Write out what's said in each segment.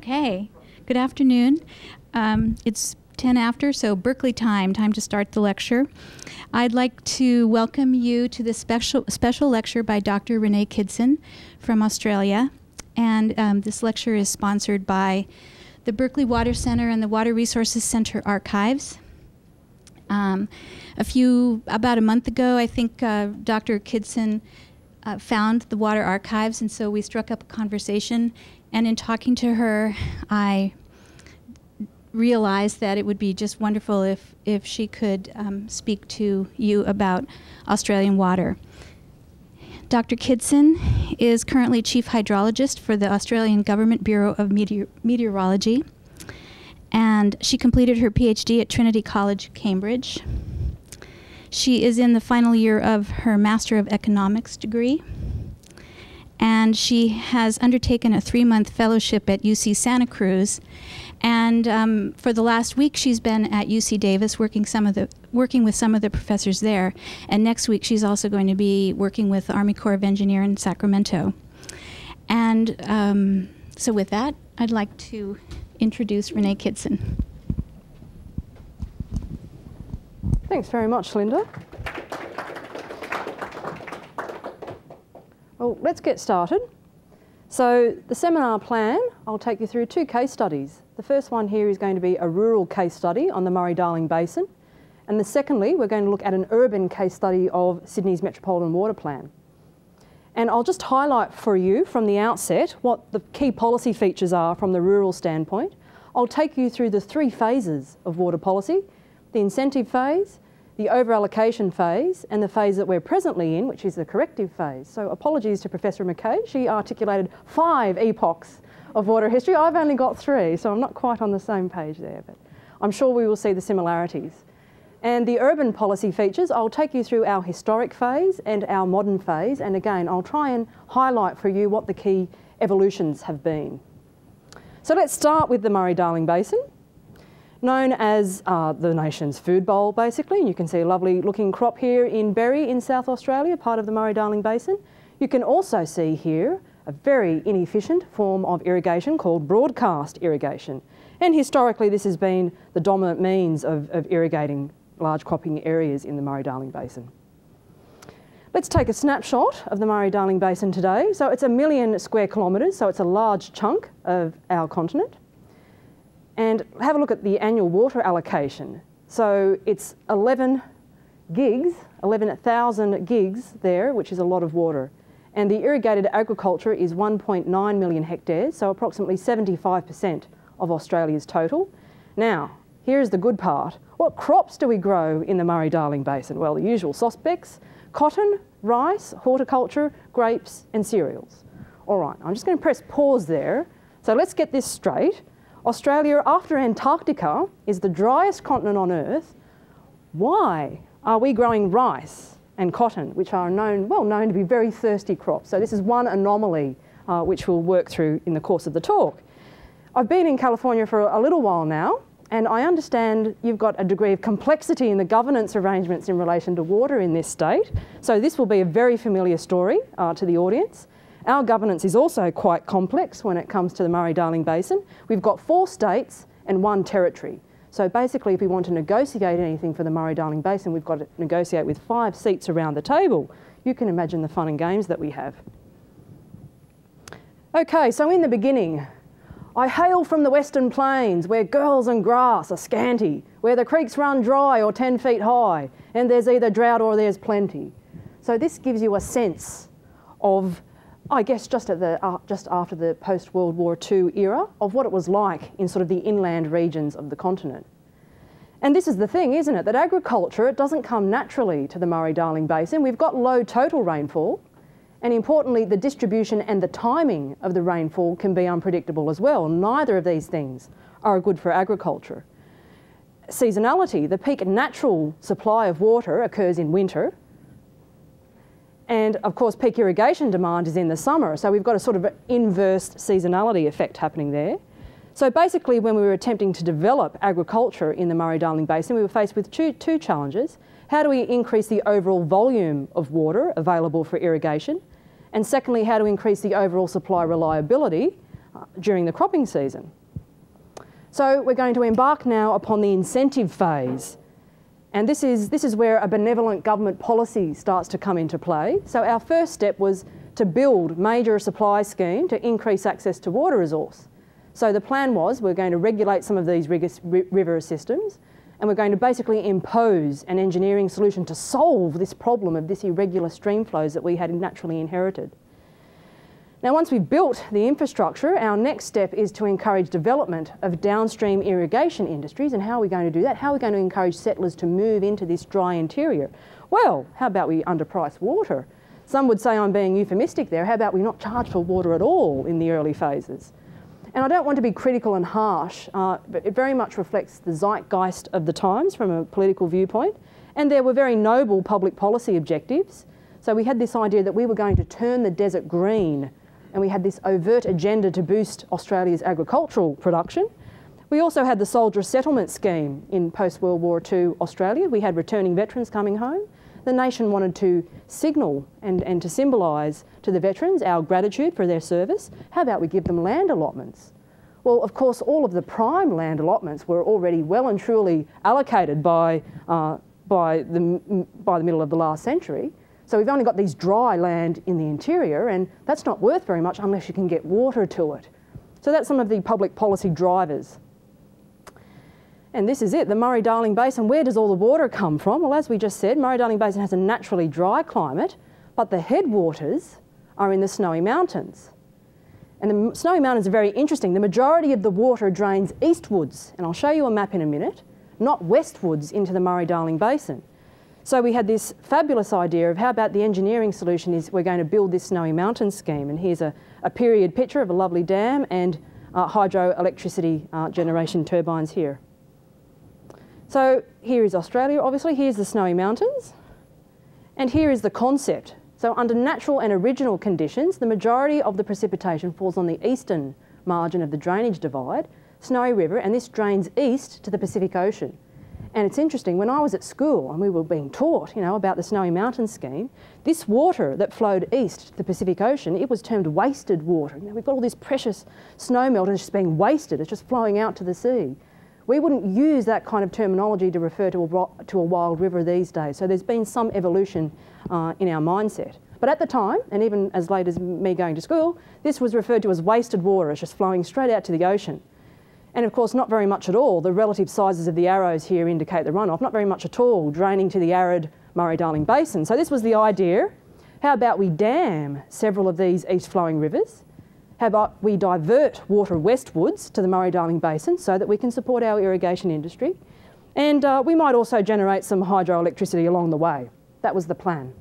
Okay, good afternoon. It's 10 after, so Berkeley time to start the lecture. I'd like to welcome you to this special lecture by Dr. Renee Kidson from Australia. And this lecture is sponsored by the Berkeley Water Center and the Water Resources Center Archives. About a month ago, I think Dr. Kidson found the water archives, and so we struck up a conversation. And in talking to her, I realized that it would be just wonderful if she could speak to you about Australian water. Dr. Kidson is currently Chief Hydrologist for the Australian Government Bureau of Meteorology, and she completed her PhD at Trinity College, Cambridge. She is in the final year of her Master of Economics degree, and she has undertaken a 3-month fellowship at UC Santa Cruz. And for the last week, she's been at UC Davis working with some of the professors there. And next week, she's also going to be working with the Army Corps of Engineers in Sacramento. And so with that, I'd like to introduce Renee Kidson. Thanks very much, Linda. Well, let's get started. So the seminar plan, I'll take you through 2 case studies. The first one here is going to be a rural case study on the Murray-Darling Basin. And secondly, we're going to look at an urban case study of Sydney's Metropolitan Water Plan. And I'll just highlight for you from the outset what the key policy features are from the rural standpoint. I'll take you through the 3 phases of water policy: the incentive phase, the over-allocation phase, and the phase that we're presently in, which is the corrective phase. So apologies to Professor McKay. She articulated 5 epochs of water history. I've only got 3, so I'm not quite on the same page there, but I'm sure we will see the similarities. And the urban policy features, I'll take you through our historic phase and our modern phase, and again, I'll try and highlight for you what the key evolutions have been. So let's start with the Murray-Darling Basin, known as the nation's food bowl, basically. You can see a lovely looking crop here in Berry in South Australia, part of the Murray-Darling Basin. You can also see here a very inefficient form of irrigation called broadcast irrigation. And historically, this has been the dominant means of irrigating large cropping areas in the Murray-Darling Basin. Let's take a snapshot of the Murray-Darling Basin today. So it's 1 million square kilometres, so it's a large chunk of our continent. And have a look at the annual water allocation. So it's 11 gigs, 11,000 gigs there, which is a lot of water. And the irrigated agriculture is 1.9 million hectares, so approximately 75% of Australia's total. Now, here's the good part. What crops do we grow in the Murray-Darling Basin? Well, the usual suspects: cotton, rice, horticulture, grapes, and cereals. All right, I'm just going to press pause there. So let's get this straight. Australia, after Antarctica, is the driest continent on Earth. Why are we growing rice and cotton, which are well known to be very thirsty crops? So this is one anomaly which we'll work through in the course of the talk. I've been in California for a little while now, and I understand you've got a degree of complexity in the governance arrangements in relation to water in this state. So this will be a very familiar story to the audience. Our governance is also quite complex when it comes to the Murray-Darling Basin. We've got 4 states and 1 territory. So basically, if we want to negotiate anything for the Murray-Darling Basin, we've got to negotiate with 5 seats around the table. You can imagine the fun and games that we have. Okay, so in the beginning, I hail from the Western Plains, where girls and grass are scanty, where the creeks run dry or 10 feet high, and there's either drought or there's plenty. So this gives you a sense of, I guess, just after the post-World War II era, of what it was like in sort of the inland regions of the continent. And this is the thing, isn't it, that agriculture, it doesn't come naturally to the Murray-Darling Basin. We've got low total rainfall, and importantly, the distribution and the timing of the rainfall can be unpredictable as well. Neither of these things are good for agriculture. Seasonality, the peak natural supply of water occurs in winter, and of course, peak irrigation demand is in the summer. So we've got a sort of inverse seasonality effect happening there. So basically, when we were attempting to develop agriculture in the Murray-Darling Basin, we were faced with two challenges. How do we increase the overall volume of water available for irrigation? And secondly, how to increase the overall supply reliability during the cropping season. So we're going to embark now upon the incentive phase. And this is where a benevolent government policy starts to come into play. So our first step was to build major supply scheme to increase access to water resource. So the plan was we're going to regulate some of these river systems, and we're going to basically impose an engineering solution to solve this problem of this irregular stream flows that we had naturally inherited. Now, once we've built the infrastructure, our next step is to encourage development of downstream irrigation industries. And how are we going to do that? How are we going to encourage settlers to move into this dry interior? Well, how about we underprice water? Some would say I'm being euphemistic there. How about we not charge for water at all in the early phases? And I don't want to be critical and harsh, but it very much reflects the zeitgeist of the times from a political viewpoint. And there were very noble public policy objectives. So we had this idea that we were going to turn the desert green, and we had this overt agenda to boost Australia's agricultural production. We also had the soldier settlement scheme in post-World War II Australia. We had returning veterans coming home. The nation wanted to signal and to symbolise to the veterans our gratitude for their service. How about we give them land allotments? Well, of course, all of the prime land allotments were already well and truly allocated by the middle of the last century. So we've only got these dry land in the interior, and that's not worth very much unless you can get water to it. So that's some of the public policy drivers. And this is it, the Murray-Darling Basin. Where does all the water come from? Well, as we just said, Murray-Darling Basin has a naturally dry climate, but the headwaters are in the Snowy Mountains. And the Snowy Mountains are very interesting. The majority of the water drains eastwards, and I'll show you a map in a minute, not westwards into the Murray-Darling Basin. So we had this fabulous idea of how about the engineering solution is we're going to build this Snowy Mountain scheme. And here's a period picture of a lovely dam and hydroelectricity generation turbines here. So here is Australia, obviously. Here's the Snowy Mountains. And here is the concept. So under natural and original conditions, the majority of the precipitation falls on the eastern margin of the drainage divide, Snowy River, and this drains east to the Pacific Ocean. And it's interesting, when I was at school and we were being taught, about the Snowy Mountain scheme, this water that flowed east to the Pacific Ocean, it was termed wasted water. We've got all this precious snow melt and it's just being wasted, it's just flowing out to the sea. We wouldn't use that kind of terminology to refer to a wild river these days. So there's been some evolution in our mindset. But at the time, and even as late as me going to school, this was referred to as wasted water. It's just flowing straight out to the ocean. And of course, not very much at all. The relative sizes of the arrows here indicate the runoff, not very much at all, draining to the arid Murray-Darling Basin. So this was the idea. How about we dam several of these east-flowing rivers? How about we divert water westwards to the Murray-Darling Basin so that we can support our irrigation industry? And we might also generate some hydroelectricity along the way. That was the plan.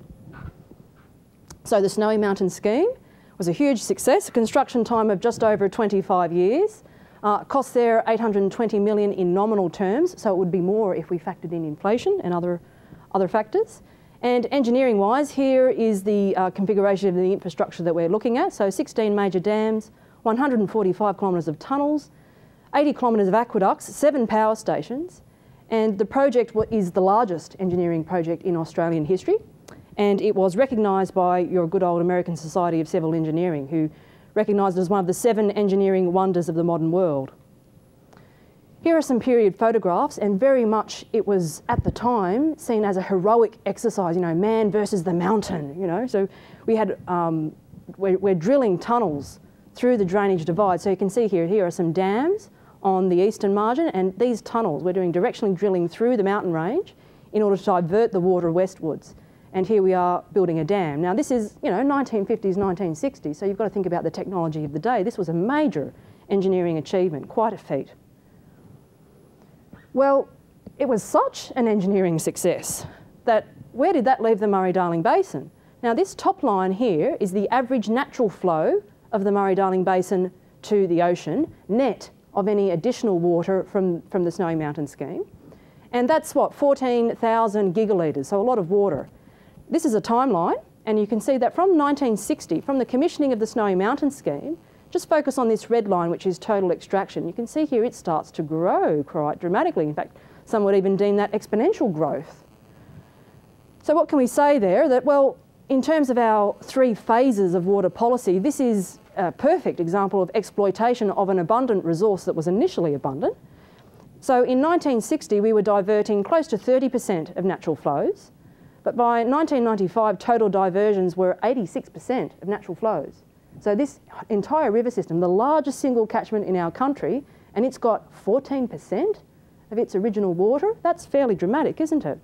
So the Snowy Mountain scheme was a huge success, a construction time of just over 25 years. Costs there $820 million in nominal terms, so it would be more if we factored in inflation and other factors. And engineering-wise, here is the configuration of the infrastructure that we're looking at. So 16 major dams, 145 kilometres of tunnels, 80 kilometres of aqueducts, 7 power stations. And the project is the largest engineering project in Australian history. And it was recognised by your good old American Society of Civil Engineering, who recognised it as one of the 7 engineering wonders of the modern world. Here are some period photographs, and very much it was, at the time, seen as a heroic exercise, man versus the mountain, So we had, we're drilling tunnels through the drainage divide. So you can see here are some dams on the eastern margin, and these tunnels, we're doing directionally drilling through the mountain range in order to divert the water westwards. And here we are building a dam. Now this is, 1950s, 1960s, so you've got to think about the technology of the day. This was a major engineering achievement, quite a feat. Well, it was such an engineering success that where did that leave the Murray-Darling Basin? Now this top line here is the average natural flow of the Murray-Darling Basin to the ocean, net of any additional water from the Snowy Mountain scheme. And that's 14,000 gigalitres, so a lot of water. This is a timeline, and you can see that from 1960, from the commissioning of the Snowy Mountain scheme, just focus on this red line, which is total extraction. You can see here it starts to grow quite dramatically. In fact, some would even deem that exponential growth. So what can we say there? That, well, in terms of our 3 phases of water policy, this is a perfect example of exploitation of an abundant resource that was initially abundant. So in 1960, we were diverting close to 30% of natural flows, but by 1995, total diversions were 86% of natural flows. So this entire river system, the largest single catchment in our country, and it's got 14% of its original water, that's fairly dramatic, isn't it?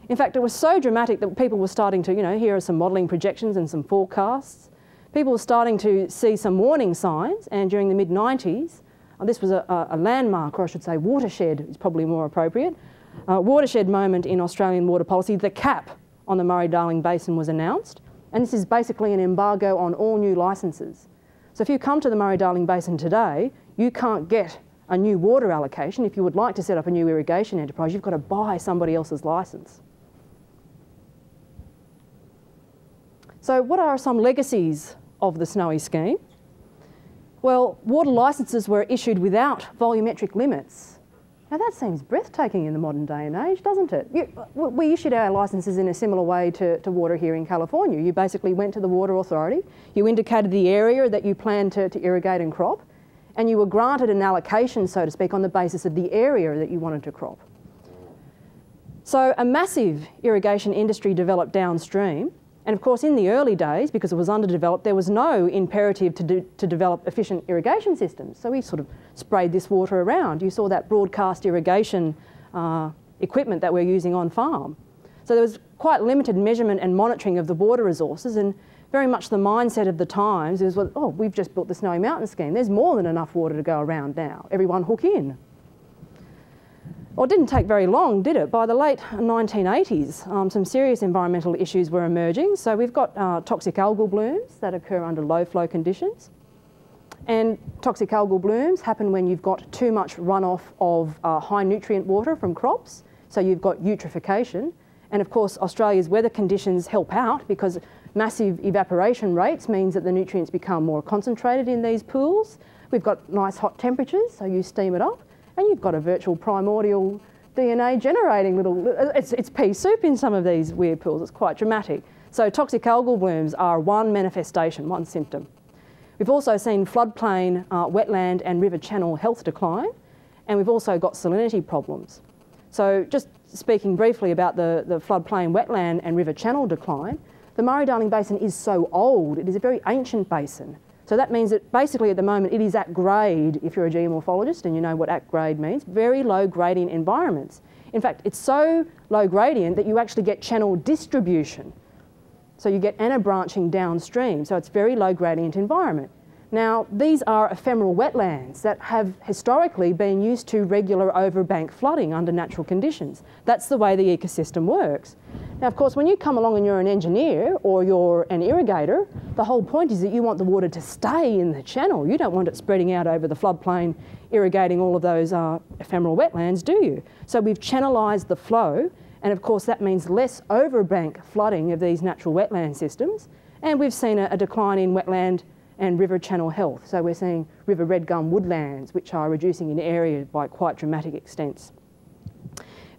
In fact, it was so dramatic that people were starting to, here are some modelling projections and some forecasts. People were starting to see some warning signs, and during the mid-90s, this was a landmark, or I should say watershed is probably more appropriate, watershed moment in Australian water policy. The cap on the Murray-Darling Basin was announced, and this is basically an embargo on all new licences. So if you come to the Murray-Darling Basin today, you can't get a new water allocation. If you would like to set up a new irrigation enterprise, you've got to buy somebody else's licence. So what are some legacies of the Snowy scheme? Well, water licences were issued without volumetric limits. Now that seems breathtaking in the modern day and age, doesn't it? We issued our licences in a similar way to water here in California. You basically went to the water authority, you indicated the area that you planned to irrigate and crop, and you were granted an allocation, so to speak, on the basis of the area that you wanted to crop. So a massive irrigation industry developed downstream. And of course, in the early days, because it was underdeveloped, there was no imperative to develop efficient irrigation systems. So we sort of sprayed this water around. You saw that broadcast irrigation equipment that we're using on farm. So there was quite limited measurement and monitoring of the water resources, and very much the mindset of the times is, well, oh, we've just built the Snowy Mountain scheme. There's more than enough water to go around now. Everyone hook in. Well, it didn't take very long, did it? By the late 1980s, some serious environmental issues were emerging. So we've got toxic algal blooms that occur under low flow conditions. And toxic algal blooms happen when you've got too much runoff of high nutrient water from crops. So you've got eutrophication. And of course, Australia's weather conditions help out because massive evaporation rates means that the nutrients become more concentrated in these pools. We've got nice hot temperatures, so you steam it up. And you've got a virtual primordial DNA generating little, it's pea soup in some of these weird pools. It's quite dramatic. So toxic algal blooms are one manifestation, one symptom. We've also seen floodplain, wetland and river channel health decline, and we've also got salinity problems. So just speaking briefly about the floodplain, wetland and river channel decline, the Murray-Darling Basin is so old, it is a very ancient basin. So that means that basically at the moment it is at grade, if you're a geomorphologist and you know what at grade means, very low gradient environments. In fact, it's so low gradient that you actually get channel distribution. So you get anabranching downstream, so it's very low gradient environment. Now, these are ephemeral wetlands that have historically been used to regular overbank flooding under natural conditions. That's the way the ecosystem works. Now, of course, when you come along and you're an engineer or you're an irrigator, the whole point is that you want the water to stay in the channel. You don't want it spreading out over the floodplain, irrigating all of those ephemeral wetlands, do you? So we've channelized the flow, and of course that means less overbank flooding of these natural wetland systems, and we've seen a decline in wetland and river channel health. So we're seeing river red gum woodlands, which are reducing in area by quite dramatic extents.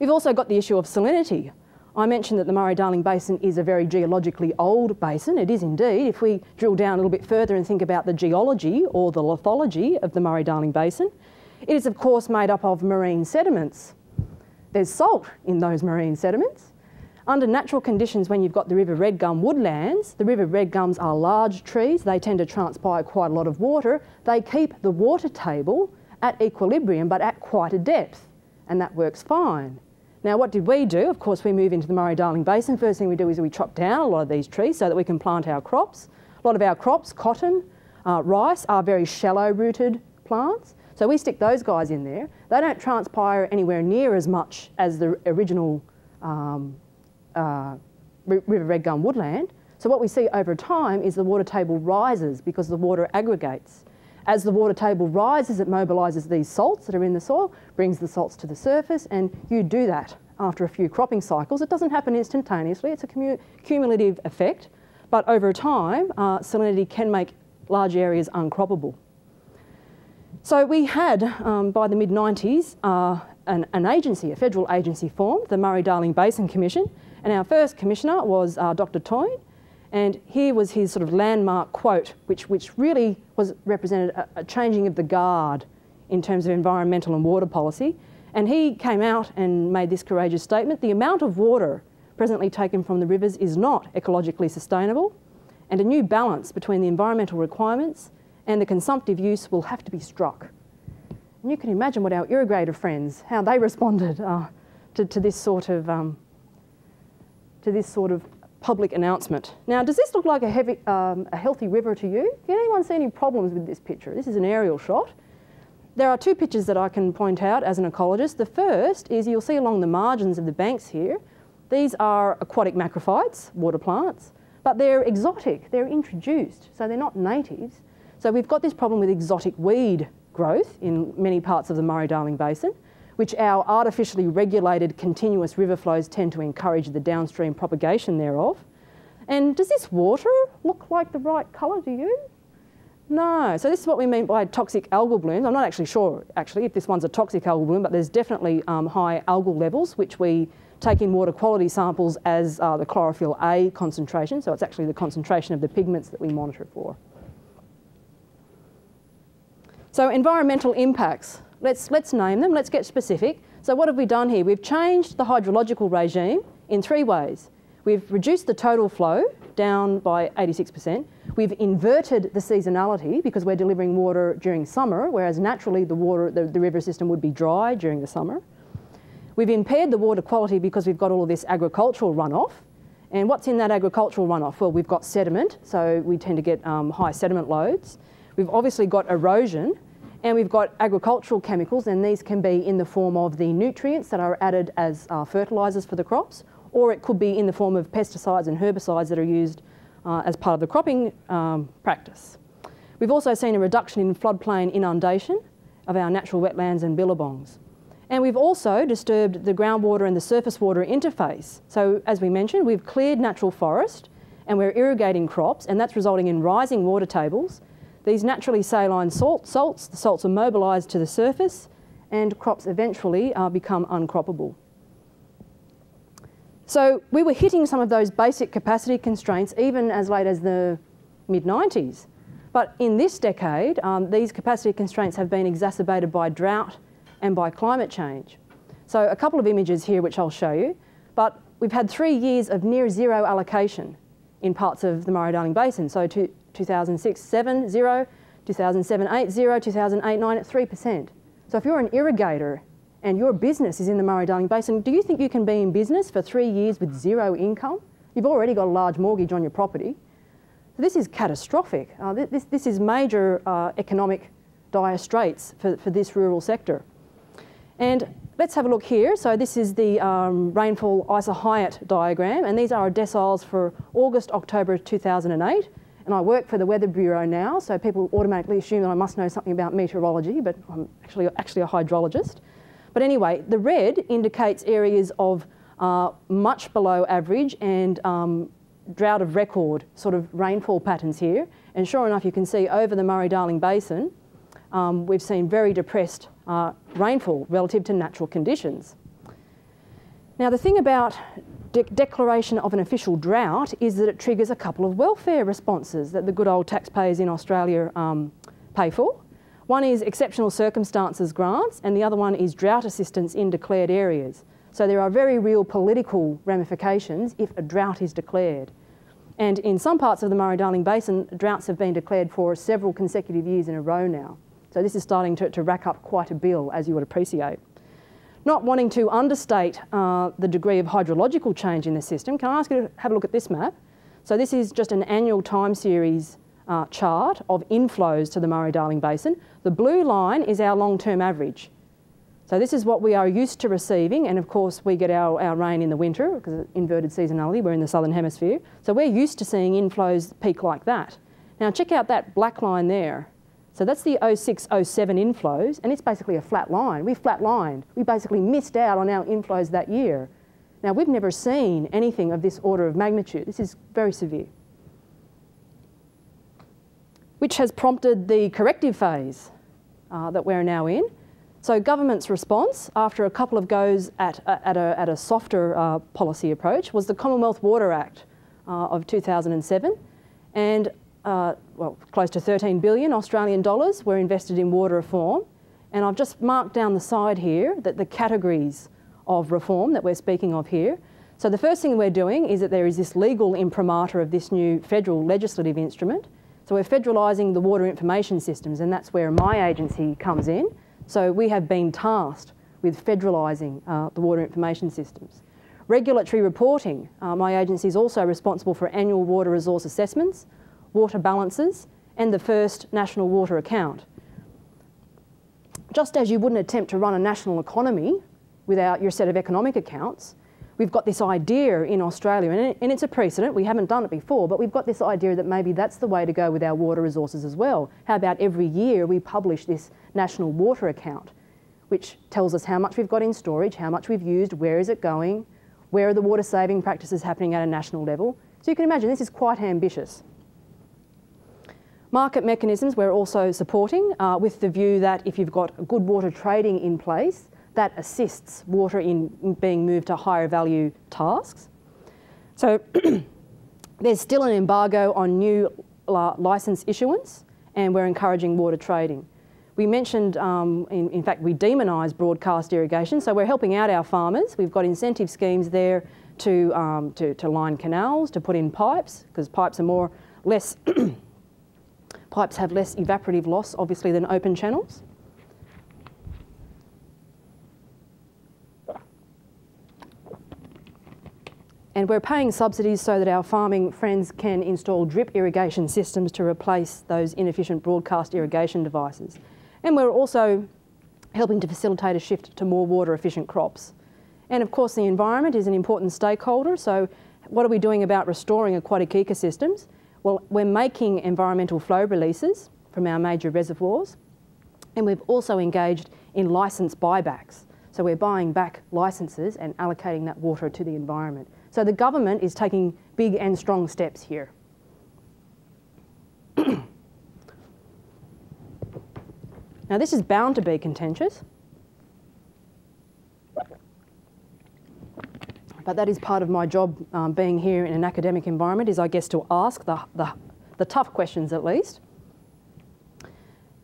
We've also got the issue of salinity. I mentioned that the Murray-Darling Basin is a very geologically old basin. It is indeed. If we drill down a little bit further and think about the geology or the lithology of the Murray-Darling Basin, it is of course made up of marine sediments. There's salt in those marine sediments. Under natural conditions, when you've got the river red gum woodlands, the river red gums are large trees. They tend to transpire quite a lot of water. They keep the water table at equilibrium, but at quite a depth, and that works fine. Now, what did we do? Of course, we move into the Murray-Darling Basin. First thing we do is we chop down a lot of these trees so that we can plant our crops. A lot of our crops, cotton, rice, are very shallow-rooted plants. So we stick those guys in there. They don't transpire anywhere near as much as the original river red gum woodland. So what we see over time is the water table rises because the water aggregates. As the water table rises, it mobilises these salts that are in the soil, brings the salts to the surface, and you do that after a few cropping cycles. It doesn't happen instantaneously, it's a cumulative effect, but over time, salinity can make large areas uncroppable. So we had, by the mid-90s, an agency, a federal agency formed, the Murray-Darling Basin Commission, and our first commissioner was Dr. Toyne, And here was his sort of landmark quote, which really represented a changing of the guard in terms of environmental and water policy. And he came out and made this courageous statement: "The amount of water presently taken from the rivers is not ecologically sustainable, and a new balance between the environmental requirements and the consumptive use will have to be struck." And you can imagine what our irrigator friends, how they responded to this sort of public announcement. Now, does this look like a healthy river to you? Can anyone see any problems with this picture? This is an aerial shot. There are two pictures that I can point out as an ecologist. The first is you'll see along the margins of the banks here, these are aquatic macrophytes, water plants, but they're exotic, they're introduced, so they're not natives. So we've got this problem with exotic weed growth in many parts of the Murray-Darling Basin, which our artificially regulated continuous river flows tend to encourage the downstream propagation thereof. And does this water look like the right colour to you? No. So this is what we mean by toxic algal blooms. I'm not actually sure, if this one's a toxic algal bloom, but there's definitely high algal levels, which we take in water quality samples as the chlorophyll A concentration. So it's actually the concentration of the pigments that we monitor for. So environmental impacts. Let's name them. Let's get specific. So what have we done here? We've changed the hydrological regime in three ways. We've reduced the total flow down by 86%. We've inverted the seasonality because we're delivering water during summer, whereas naturally the river system would be dry during the summer. We've impaired the water quality because we've got all of this agricultural runoff. And what's in that agricultural runoff? Well, we've got sediment, so we tend to get high sediment loads. We've obviously got erosion, and we've got agricultural chemicals, and these can be in the form of the nutrients that are added as fertilisers for the crops, or it could be in the form of pesticides and herbicides that are used as part of the cropping practice. We've also seen a reduction in floodplain inundation of our natural wetlands and billabongs. And we've also disturbed the groundwater and the surface water interface. So as we mentioned, we've cleared natural forest and we're irrigating crops, and that's resulting in rising water tables. These naturally saline salts, the salts are mobilised to the surface, and crops eventually become uncroppable. So we were hitting some of those basic capacity constraints even as late as the mid-90s. But in this decade, these capacity constraints have been exacerbated by drought and by climate change. So a couple of images here which I'll show you, but we've had 3 years of near zero allocation in parts of the Murray-Darling Basin. So 2006-7, 0, 2007-8, 0, 2008-9 at 3%. So if you're an irrigator and your business is in the Murray-Darling Basin, do you think you can be in business for 3 years with zero income? You've already got a large mortgage on your property. So this is catastrophic. This is major economic dire straits for this rural sector. And let's have a look here. So this is the rainfall isohyet diagram, and these are our deciles for August, October 2008. And I work for the Weather Bureau now, so people automatically assume that I must know something about meteorology, but I'm actually a hydrologist. But anyway, the red indicates areas of much below average and drought of record sort of rainfall patterns here. And sure enough, you can see over the Murray-Darling Basin, we've seen very depressed rainfall relative to natural conditions. Now, the thing about declaration of an official drought is that it triggers a couple of welfare responses that the good old taxpayers in Australia pay for. One is exceptional circumstances grants, and the other one is drought assistance in declared areas. So there are very real political ramifications if a drought is declared. And in some parts of the Murray-Darling Basin, droughts have been declared for several consecutive years in a row now. So this is starting to rack up quite a bill, as you would appreciate. Not wanting to understate the degree of hydrological change in the system, can I ask you to have a look at this map? So this is just an annual time series chart of inflows to the Murray-Darling Basin. The blue line is our long-term average. So this is what we are used to receiving, and of course we get our rain in the winter because of inverted seasonality, we're in the southern hemisphere. So we're used to seeing inflows peak like that. Now check out that black line there. So that's the 06-07 inflows, and it's basically a flat line. We flatlined. We basically missed out on our inflows that year. Now we've never seen anything of this order of magnitude. This is very severe. Which has prompted the corrective phase that we're now in. So government's response, after a couple of goes at a softer policy approach, was the Commonwealth Water Act of 2007, and well, close to 13 billion Australian dollars were invested in water reform. And I've just marked down the side here that the categories of reform that we're speaking of here. So the first thing we're doing is that there is this legal imprimatur of this new federal legislative instrument. So we're federalising the water information systems, and that's where my agency comes in. So we have been tasked with federalising the water information systems. Regulatory reporting. My agency is also responsible for annual water resource assessments, water balances, and the first national water account. Just as you wouldn't attempt to run a national economy without your set of economic accounts, we've got this idea in Australia, and it's a precedent, we haven't done it before, but we've got this idea that maybe that's the way to go with our water resources as well. How about every year we publish this national water account, which tells us how much we've got in storage, how much we've used, where is it going, where are the water saving practices happening at a national level. So you can imagine this is quite ambitious. Market mechanisms we're also supporting with the view that if you've got good water trading in place, that assists water in being moved to higher value tasks. So there's still an embargo on new licence issuance, and we're encouraging water trading. We mentioned, in fact, we demonise broadcast irrigation, so we're helping out our farmers. We've got incentive schemes there to line canals, to put in pipes, because pipes are pipes have less evaporative loss, obviously, than open channels. And we're paying subsidies so that our farming friends can install drip irrigation systems to replace those inefficient broadcast irrigation devices. And we're also helping to facilitate a shift to more water efficient crops. And of course, the environment is an important stakeholder. So what are we doing about restoring aquatic ecosystems? Well, we're making environmental flow releases from our major reservoirs, and we've also engaged in licence buybacks. So we're buying back licences and allocating that water to the environment. So the government is taking big and strong steps here. Now this is bound to be contentious, but that is part of my job being here in an academic environment, is I guess to ask the tough questions at least.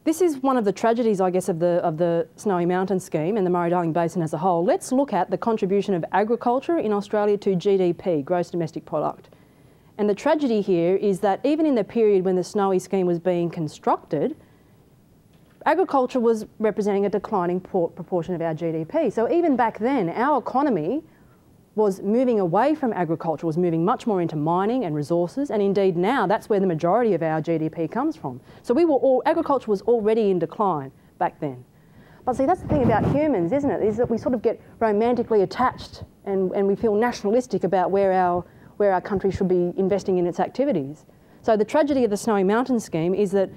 This is one of the tragedies, I guess, of the Snowy Mountain scheme and the Murray-Darling Basin as a whole. Let's look at the contribution of agriculture in Australia to GDP, gross domestic product. And the tragedy here is that even in the period when the Snowy scheme was being constructed, agriculture was representing a declining proportion of our GDP. So even back then, our economy was moving away from agriculture, was moving much more into mining and resources, and indeed now that's where the majority of our GDP comes from. So agriculture was already in decline back then. But see, that's the thing about humans, isn't it, is that we sort of get romantically attached and we feel nationalistic about where our country should be investing in its activities. So the tragedy of the Snowy Mountain scheme is that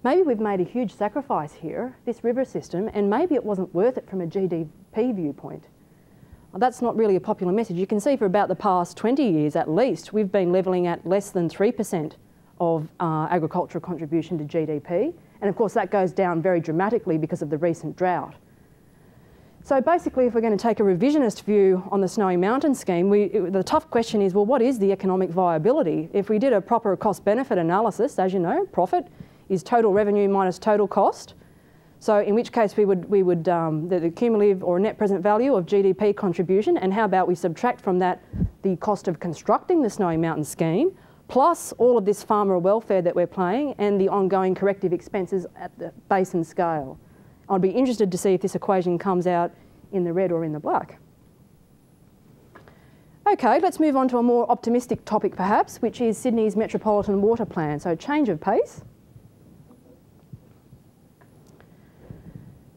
maybe we've made a huge sacrifice here, this river system, and maybe it wasn't worth it from a GDP viewpoint. Well, that's not really a popular message. You can see for about the past 20 years at least, we've been levelling at less than 3% of agricultural contribution to GDP. And of course that goes down very dramatically because of the recent drought. So basically, if we're going to take a revisionist view on the Snowy Mountain scheme, the tough question is, well, what is the economic viability? If we did a proper cost-benefit analysis, as you know, profit is total revenue minus total cost. So in which case we would the cumulative or net present value of GDP contribution, and how about we subtract from that the cost of constructing the Snowy Mountain scheme, plus all of this farmer welfare that we're paying and the ongoing corrective expenses at the basin scale. I'd be interested to see if this equation comes out in the red or in the black. Okay, let's move on to a more optimistic topic perhaps, which is Sydney's Metropolitan Water Plan. So change of pace.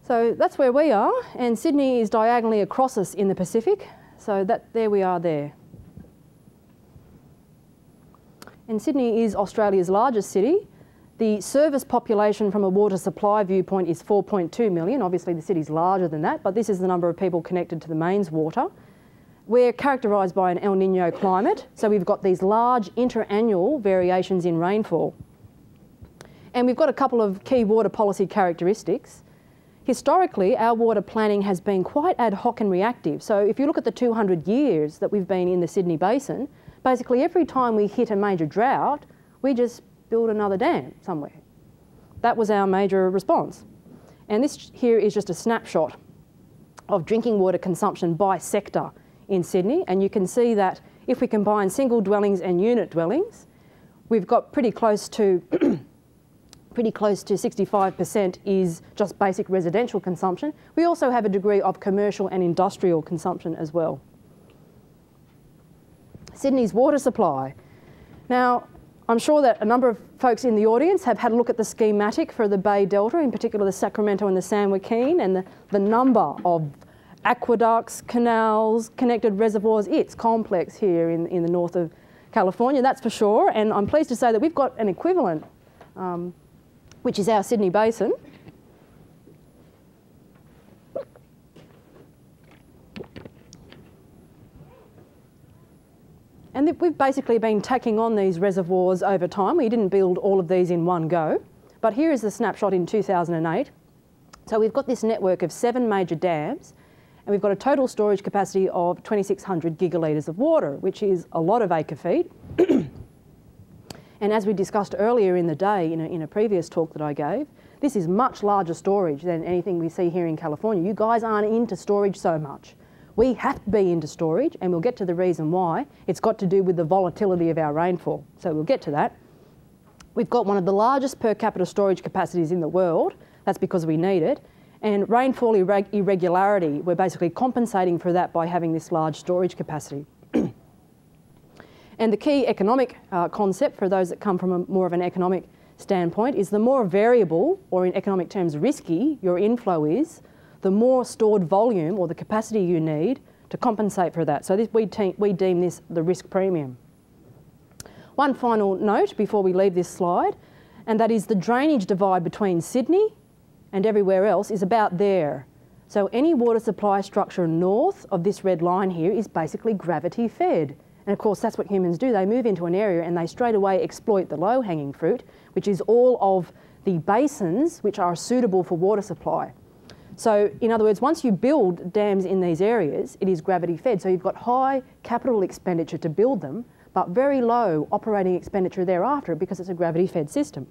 So that's where we are, and Sydney is diagonally across us in the Pacific. So there we are there. And Sydney is Australia's largest city. The service population from a water supply viewpoint is 4.2 million. Obviously the city's larger than that, but this is the number of people connected to the mains water. We're characterised by an El Nino climate, so we've got these large interannual variations in rainfall. And we've got a couple of key water policy characteristics. Historically, our water planning has been quite ad hoc and reactive. So if you look at the 200 years that we've been in the Sydney Basin, basically every time we hit a major drought, we just build another dam somewhere. That was our major response. And this here is just a snapshot of drinking water consumption by sector in Sydney. And you can see that if we combine single dwellings and unit dwellings, we've got pretty close to 65% is just basic residential consumption. We also have a degree of commercial and industrial consumption as well. Sydney's water supply. Now, I'm sure that a number of folks in the audience have had a look at the schematic for the Bay Delta, in particular the Sacramento and the San Joaquin, and the number of aqueducts, canals, connected reservoirs. It's complex here in the north of California, that's for sure. And I'm pleased to say that we've got an equivalent, which is our Sydney Basin. And we've basically been tacking on these reservoirs over time. We didn't build all of these in one go, but here is the snapshot in 2008. So we've got this network of 7 major dams, and we've got a total storage capacity of 2,600 gigalitres of water, which is a lot of acre feet. And as we discussed earlier in the day in a previous talk that I gave, this is much larger storage than anything we see here in California. You guys aren't into storage so much. We have to be into storage, and we'll get to the reason why. It's got to do with the volatility of our rainfall, so we'll get to that. We've got one of the largest per capita storage capacities in the world. That's because we need it. And rainfall irregularity, we're basically compensating for that by having this large storage capacity. And the key economic concept for those that come from more of an economic standpoint is the more variable, or in economic terms risky, your inflow is, the more stored volume or the capacity you need to compensate for that. So we deem this the risk premium. One final note before we leave this slide, and that is the drainage divide between Sydney and everywhere else is about there. So any water supply structure north of this red line here is basically gravity fed. And of course that's what humans do. They move into an area and they straight away exploit the low hanging fruit, which is all of the basins which are suitable for water supply. So in other words, once you build dams in these areas, it is gravity fed. So you've got high capital expenditure to build them, but very low operating expenditure thereafter because it's a gravity fed system.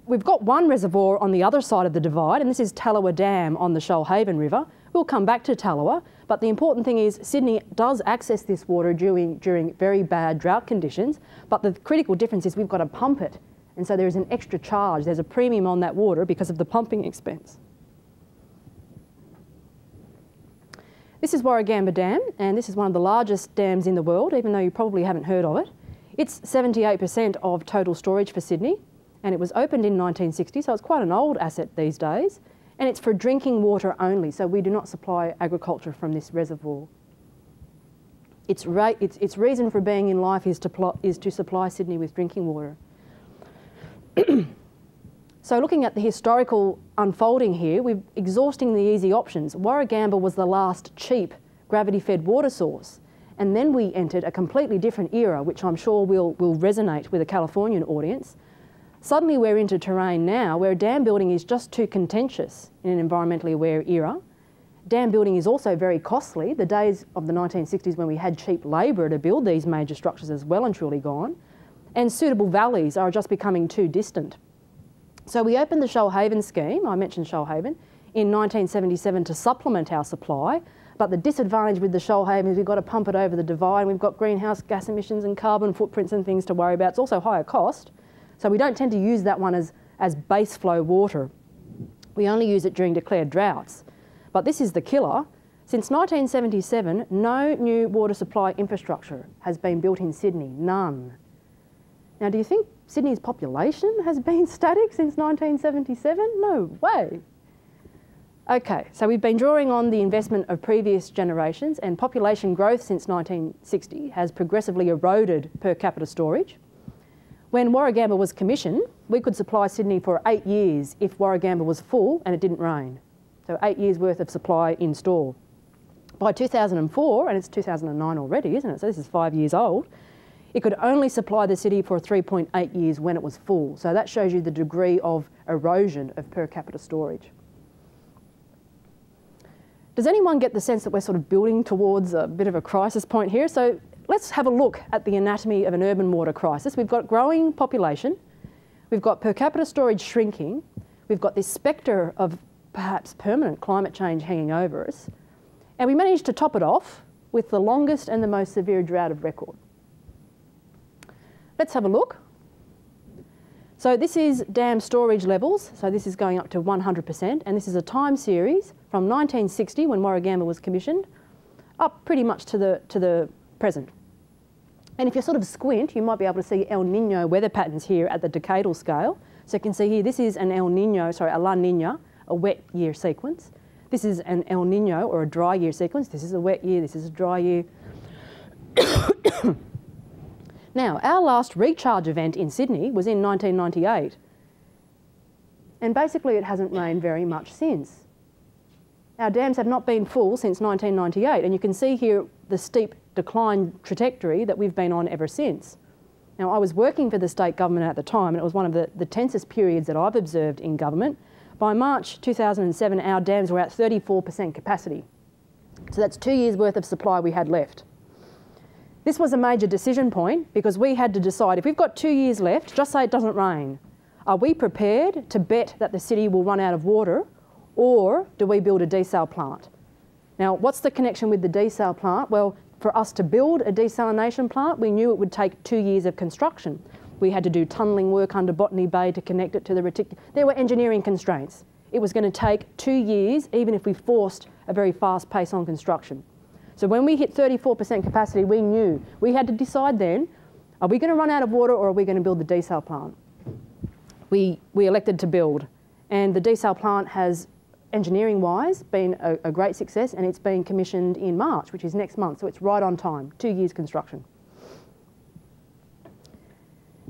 We've got one reservoir on the other side of the divide, and this is Tallowa Dam on the Shoalhaven River. We'll come back to Tallowa, but the important thing is Sydney does access this water during very bad drought conditions, but the critical difference is we've got to pump it. And so there is an extra charge, there's a premium on that water because of the pumping expense. This is Warragamba Dam, and this is one of the largest dams in the world, even though you probably haven't heard of it. It's 78% of total storage for Sydney, and it was opened in 1960, so it's quite an old asset these days, and it's for drinking water only, so we do not supply agriculture from this reservoir. Its reason for being in life is to supply Sydney with drinking water. So looking at the historical unfolding here, we're exhausting the easy options. Warragamba was the last cheap gravity-fed water source, and then we entered a completely different era, which I'm sure will resonate with a Californian audience. Suddenly we're into terrain now where dam building is just too contentious in an environmentally aware era. Dam building is also very costly. The days of the 1960s when we had cheap labour to build these major structures is well and truly gone. And suitable valleys are just becoming too distant. So we opened the Shoalhaven scheme, I mentioned Shoalhaven, in 1977 to supplement our supply, but the disadvantage with the Shoalhaven is we've got to pump it over the divide, and we've got greenhouse gas emissions and carbon footprints and things to worry about. It's also higher cost, so we don't tend to use that one as base flow water. We only use it during declared droughts. But this is the killer. Since 1977, no new water supply infrastructure has been built in Sydney, none. Now, do you think Sydney's population has been static since 1977? No way. Okay, so we've been drawing on the investment of previous generations, and population growth since 1960 has progressively eroded per capita storage. When Warragamba was commissioned, we could supply Sydney for 8 years if Warragamba was full and it didn't rain. So 8 years worth of supply in store. By 2004, and it's 2009 already, isn't it? So this is 5 years old. It could only supply the city for 3.8 years when it was full. So that shows you the degree of erosion of per capita storage. Does anyone get the sense that we're sort of building towards a bit of a crisis point here? So let's have a look at the anatomy of an urban water crisis. We've got growing population, we've got per capita storage shrinking, we've got this spectre of perhaps permanent climate change hanging over us, and we managed to top it off with the longest and the most severe drought of record. Let's have a look. So this is dam storage levels, so this is going up to 100%, and this is a time series from 1960, when Warragamba was commissioned, up pretty much to the present. And if you sort of squint, you might be able to see El Nino weather patterns here at the decadal scale. So you can see here, this is an a La Nina, a wet year sequence. This is an El Nino, or a dry year sequence. This is a wet year, this is a dry year. Now, our last recharge event in Sydney was in 1998. And basically it hasn't rained very much since. Our dams have not been full since 1998, and you can see here the steep decline trajectory that we've been on ever since. Now, I was working for the state government at the time, and it was one of the tensest periods that I've observed in government. By March 2007, our dams were at 34% capacity. So that's 2 years' worth of supply we had left. This was a major decision point because we had to decide, if we've got 2 years left, just say it doesn't rain, are we prepared to bet that the city will run out of water, or do we build a desal plant? Now, what's the connection with the desal plant? Well, for us to build a desalination plant, we knew it would take 2 years of construction. We had to do tunnelling work under Botany Bay to connect it to the reticulum. There were engineering constraints. It was going to take 2 years, even if we forced a very fast pace on construction. So when we hit 34% capacity, we knew we had to decide then, are we going to run out of water, or are we going to build the desal plant? We elected to build, and the desal plant has, engineering-wise, been a great success, and it's been commissioned in March, which is next month, so it's right on time, 2 years construction.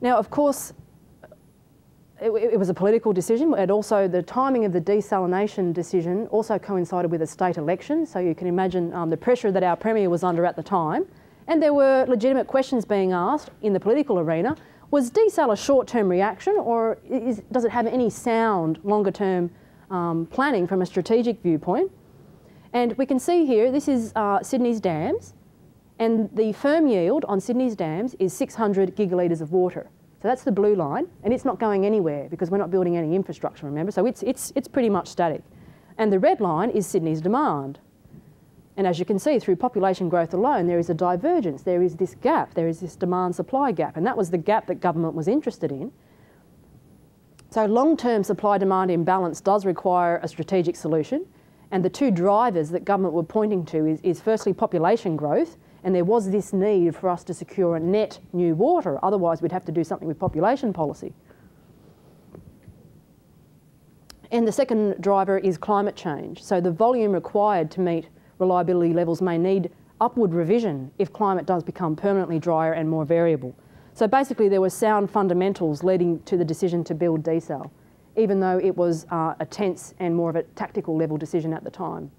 Now, of course, it was a political decision, and also the timing of the desalination decision also coincided with a state election, so you can imagine the pressure that our Premier was under at the time. And there were legitimate questions being asked in the political arena. Was desal a short-term reaction, or does it have any sound, longer-term planning from a strategic viewpoint? And we can see here, this is Sydney's dams, and the firm yield on Sydney's dams is 600 gigalitres of water. So that's the blue line, and it's not going anywhere because we're not building any infrastructure, remember? So it's pretty much static. And the red line is Sydney's demand. And as you can see, through population growth alone, there is a divergence. There is this gap. There is this demand-supply gap, and that was the gap that government was interested in. So long-term supply-demand imbalance does require a strategic solution, and the two drivers that government were pointing to is firstly population growth, and there was this need for us to secure a net new water, otherwise we'd have to do something with population policy. And the second driver is climate change. So the volume required to meet reliability levels may need upward revision if climate does become permanently drier and more variable. So basically there were sound fundamentals leading to the decision to build desal, even though it was a tense and more of a tactical level decision at the time.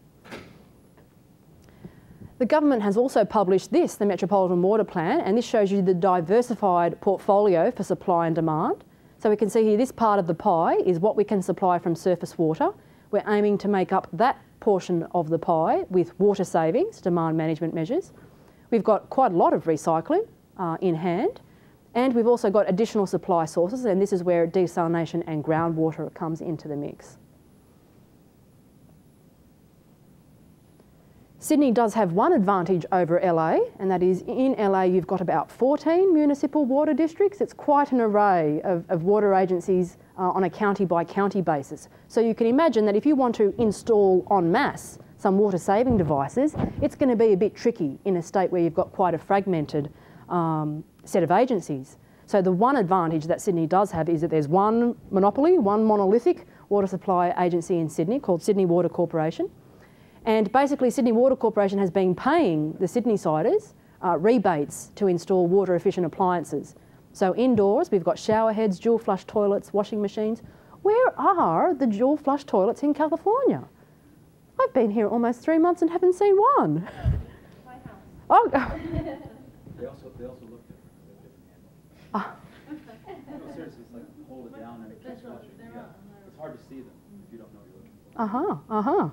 The government has also published this, the Metropolitan Water Plan, and this shows you the diversified portfolio for supply and demand. So we can see here this part of the pie is what we can supply from surface water. We're aiming to make up that portion of the pie with water savings, demand management measures. We've got quite a lot of recycling in hand, and we've also got additional supply sources, and this is where desalination and groundwater comes into the mix. Sydney does have one advantage over LA, and that is in LA you've got about 14 municipal water districts. It's quite an array of water agencies on a county by county basis. So you can imagine that if you want to install en masse some water saving devices, it's going to be a bit tricky in a state where you've got quite a fragmented set of agencies. So the one advantage that Sydney does have is that there's one monopoly, one monolithic water supply agency in Sydney called Sydney Water Corporation. And basically Sydney Water Corporation has been paying the Sydney-siders rebates to install water efficient appliances. So indoors we've got shower heads, dual flush toilets, washing machines. Where are the dual flush toilets in California? I've been here almost 3 months and haven't seen one. My house. Oh. They also look different. They have different handles. No, seriously, it's like hold it down and it keeps flushing. Yeah. It's hard to see them if you don't know you're looking for them.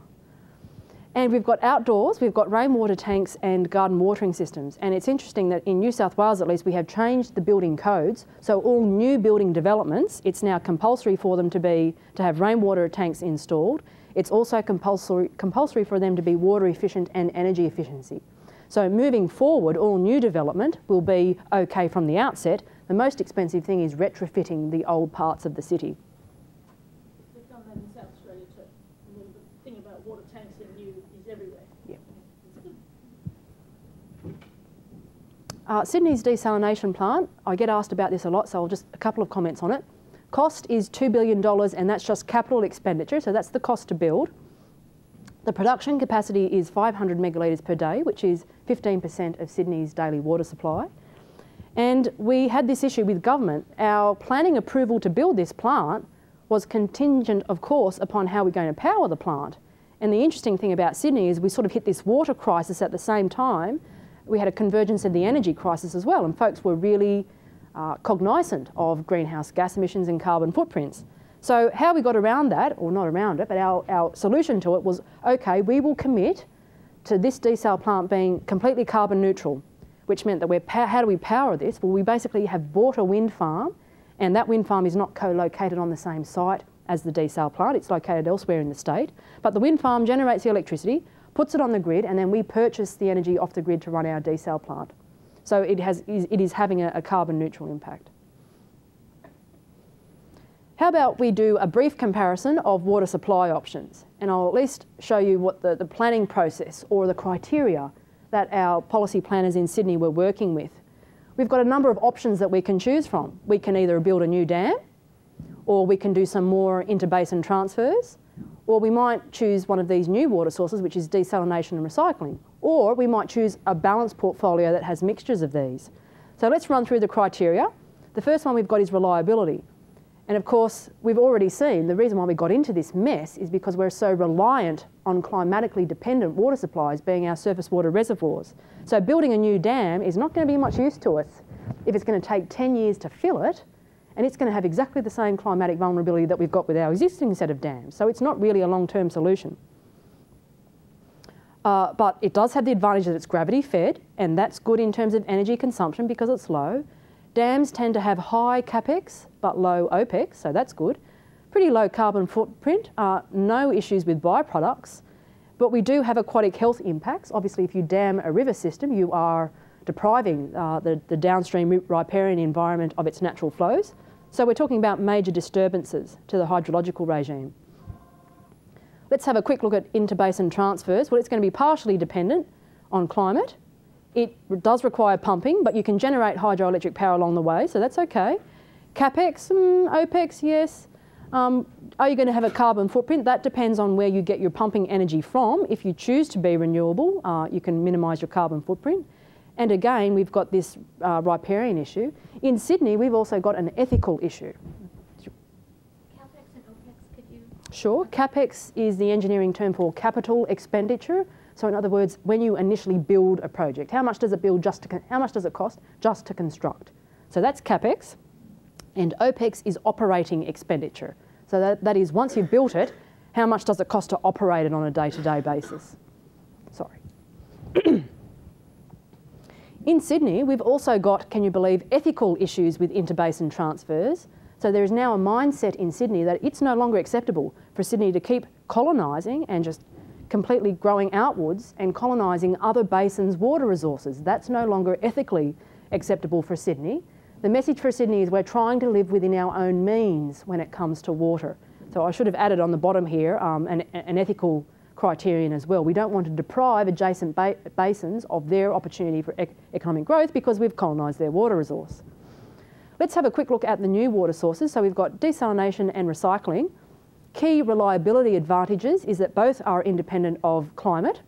And we've got outdoors, we've got rainwater tanks and garden watering systems. And it's interesting that in New South Wales, at least, we have changed the building codes. So all new building developments, it's now compulsory for them to have rainwater tanks installed. It's also compulsory for them to be water efficient and energy efficiency. So moving forward, all new development will be okay from the outset. The most expensive thing is retrofitting the old parts of the city. We've done that in South Australia too. The thing about water tanks and new is everywhere. Yeah. Sydney's desalination plant, I get asked about this a lot, so I'll just a couple of comments on it. Cost is $2 billion, and that's just capital expenditure, so that's the cost to build. The production capacity is 500 megalitres per day, which is 15% of Sydney's daily water supply. And we had this issue with government. Our planning approval to build this plant was contingent, of course, upon how we're going to power the plant. And the interesting thing about Sydney is we sort of hit this water crisis at the same time. We had a convergence of the energy crisis as well, and folks were really cognizant of greenhouse gas emissions and carbon footprints. So how we got around that, or not around it, but our solution to it was, okay, we will commit to this desal plant being completely carbon neutral, which meant that how do we power this? Well, we basically have bought a wind farm, and that wind farm is not co-located on the same site as the desal plant. It's located elsewhere in the state. But the wind farm generates the electricity, puts it on the grid, and then we purchase the energy off the grid to run our desal plant. So it is having a carbon neutral impact. How about we do a brief comparison of water supply options, and I'll at least show you what the planning process or the criteria that our policy planners in Sydney were working with. We've got a number of options that we can choose from. We can either build a new dam, or we can do some more interbasin transfers, or we might choose one of these new water sources, which is desalination and recycling, or we might choose a balanced portfolio that has mixtures of these. So let's run through the criteria. The first one we've got is reliability. And of course, we've already seen the reason why we got into this mess is because we're so reliant on climatically dependent water supplies being our surface water reservoirs. So building a new dam is not going to be much use to us if it's going to take 10 years to fill it, and it's going to have exactly the same climatic vulnerability that we've got with our existing set of dams. So it's not really a long-term solution. But it does have the advantage that it's gravity fed, and that's good in terms of energy consumption because it's low. Dams tend to have high capex but low opex, so that's good. Pretty low carbon footprint, no issues with byproducts, but we do have aquatic health impacts. Obviously, if you dam a river system, you are depriving the downstream riparian environment of its natural flows. So we're talking about major disturbances to the hydrological regime. Let's have a quick look at interbasin transfers. Well, it's going to be partially dependent on climate. It does require pumping, but you can generate hydroelectric power along the way, so that's okay. CapEx, OPEX, yes. Are you going to have a carbon footprint? That depends on where you get your pumping energy from. If you choose to be renewable, you can minimise your carbon footprint. And again, we've got this riparian issue. In Sydney, we've also got an ethical issue. CapEx and OPEX, could you? Sure. CapEx is the engineering term for capital expenditure. So in other words, when you initially build a project, how much does it cost just to construct? So that's CapEx. And OPEX is operating expenditure. So that is once you've built it, how much does it cost to operate it on a day-to-day basis? Sorry. In Sydney, we've also got, can you believe, ethical issues with interbasin transfers. So there is now a mindset in Sydney that it's no longer acceptable for Sydney to keep colonising and just completely growing outwards and colonising other basins' water resources. That's no longer ethically acceptable for Sydney. The message for Sydney is we're trying to live within our own means when it comes to water. So I should have added on the bottom here an ethical criterion as well. We don't want to deprive adjacent basins of their opportunity for economic growth because we've colonised their water resource. Let's have a quick look at the new water sources. So we've got desalination and recycling. Key reliability advantages is that both are independent of climate.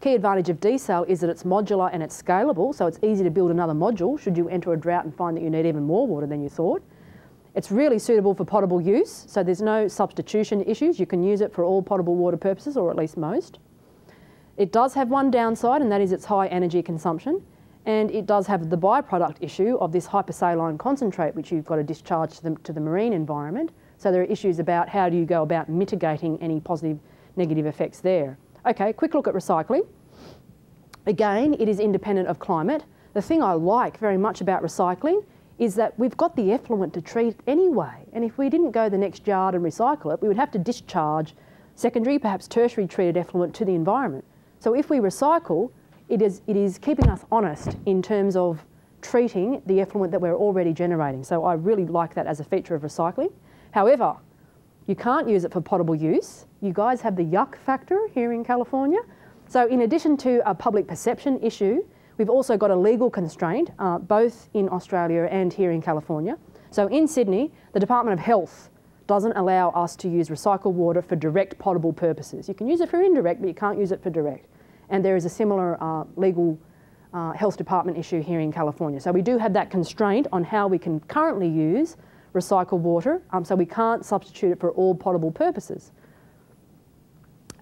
Key advantage of desal is that it's modular and it's scalable, so it's easy to build another module should you enter a drought and find that you need even more water than you thought. It's really suitable for potable use, so there's no substitution issues. You can use it for all potable water purposes, or at least most. It does have one downside, and that is its high energy consumption, and it does have the byproduct issue of this hypersaline concentrate, which you've got to discharge to the marine environment. So there are issues about how do you go about mitigating any positive, negative effects there. Okay, quick look at recycling. Again, it is independent of climate. The thing I like very much about recycling is that we've got the effluent to treat anyway. And if we didn't go the next yard and recycle it, we would have to discharge secondary, perhaps tertiary treated effluent to the environment. So if we recycle, it is keeping us honest in terms of treating the effluent that we're already generating. So I really like that as a feature of recycling. However, you can't use it for potable use. You guys have the yuck factor here in California. So in addition to a public perception issue, we've also got a legal constraint, both in Australia and here in California. So in Sydney, the Department of Health doesn't allow us to use recycled water for direct potable purposes. You can use it for indirect, but you can't use it for direct. And there is a similar legal health department issue here in California. So we do have that constraint on how we can currently use recycled water, so we can't substitute it for all potable purposes.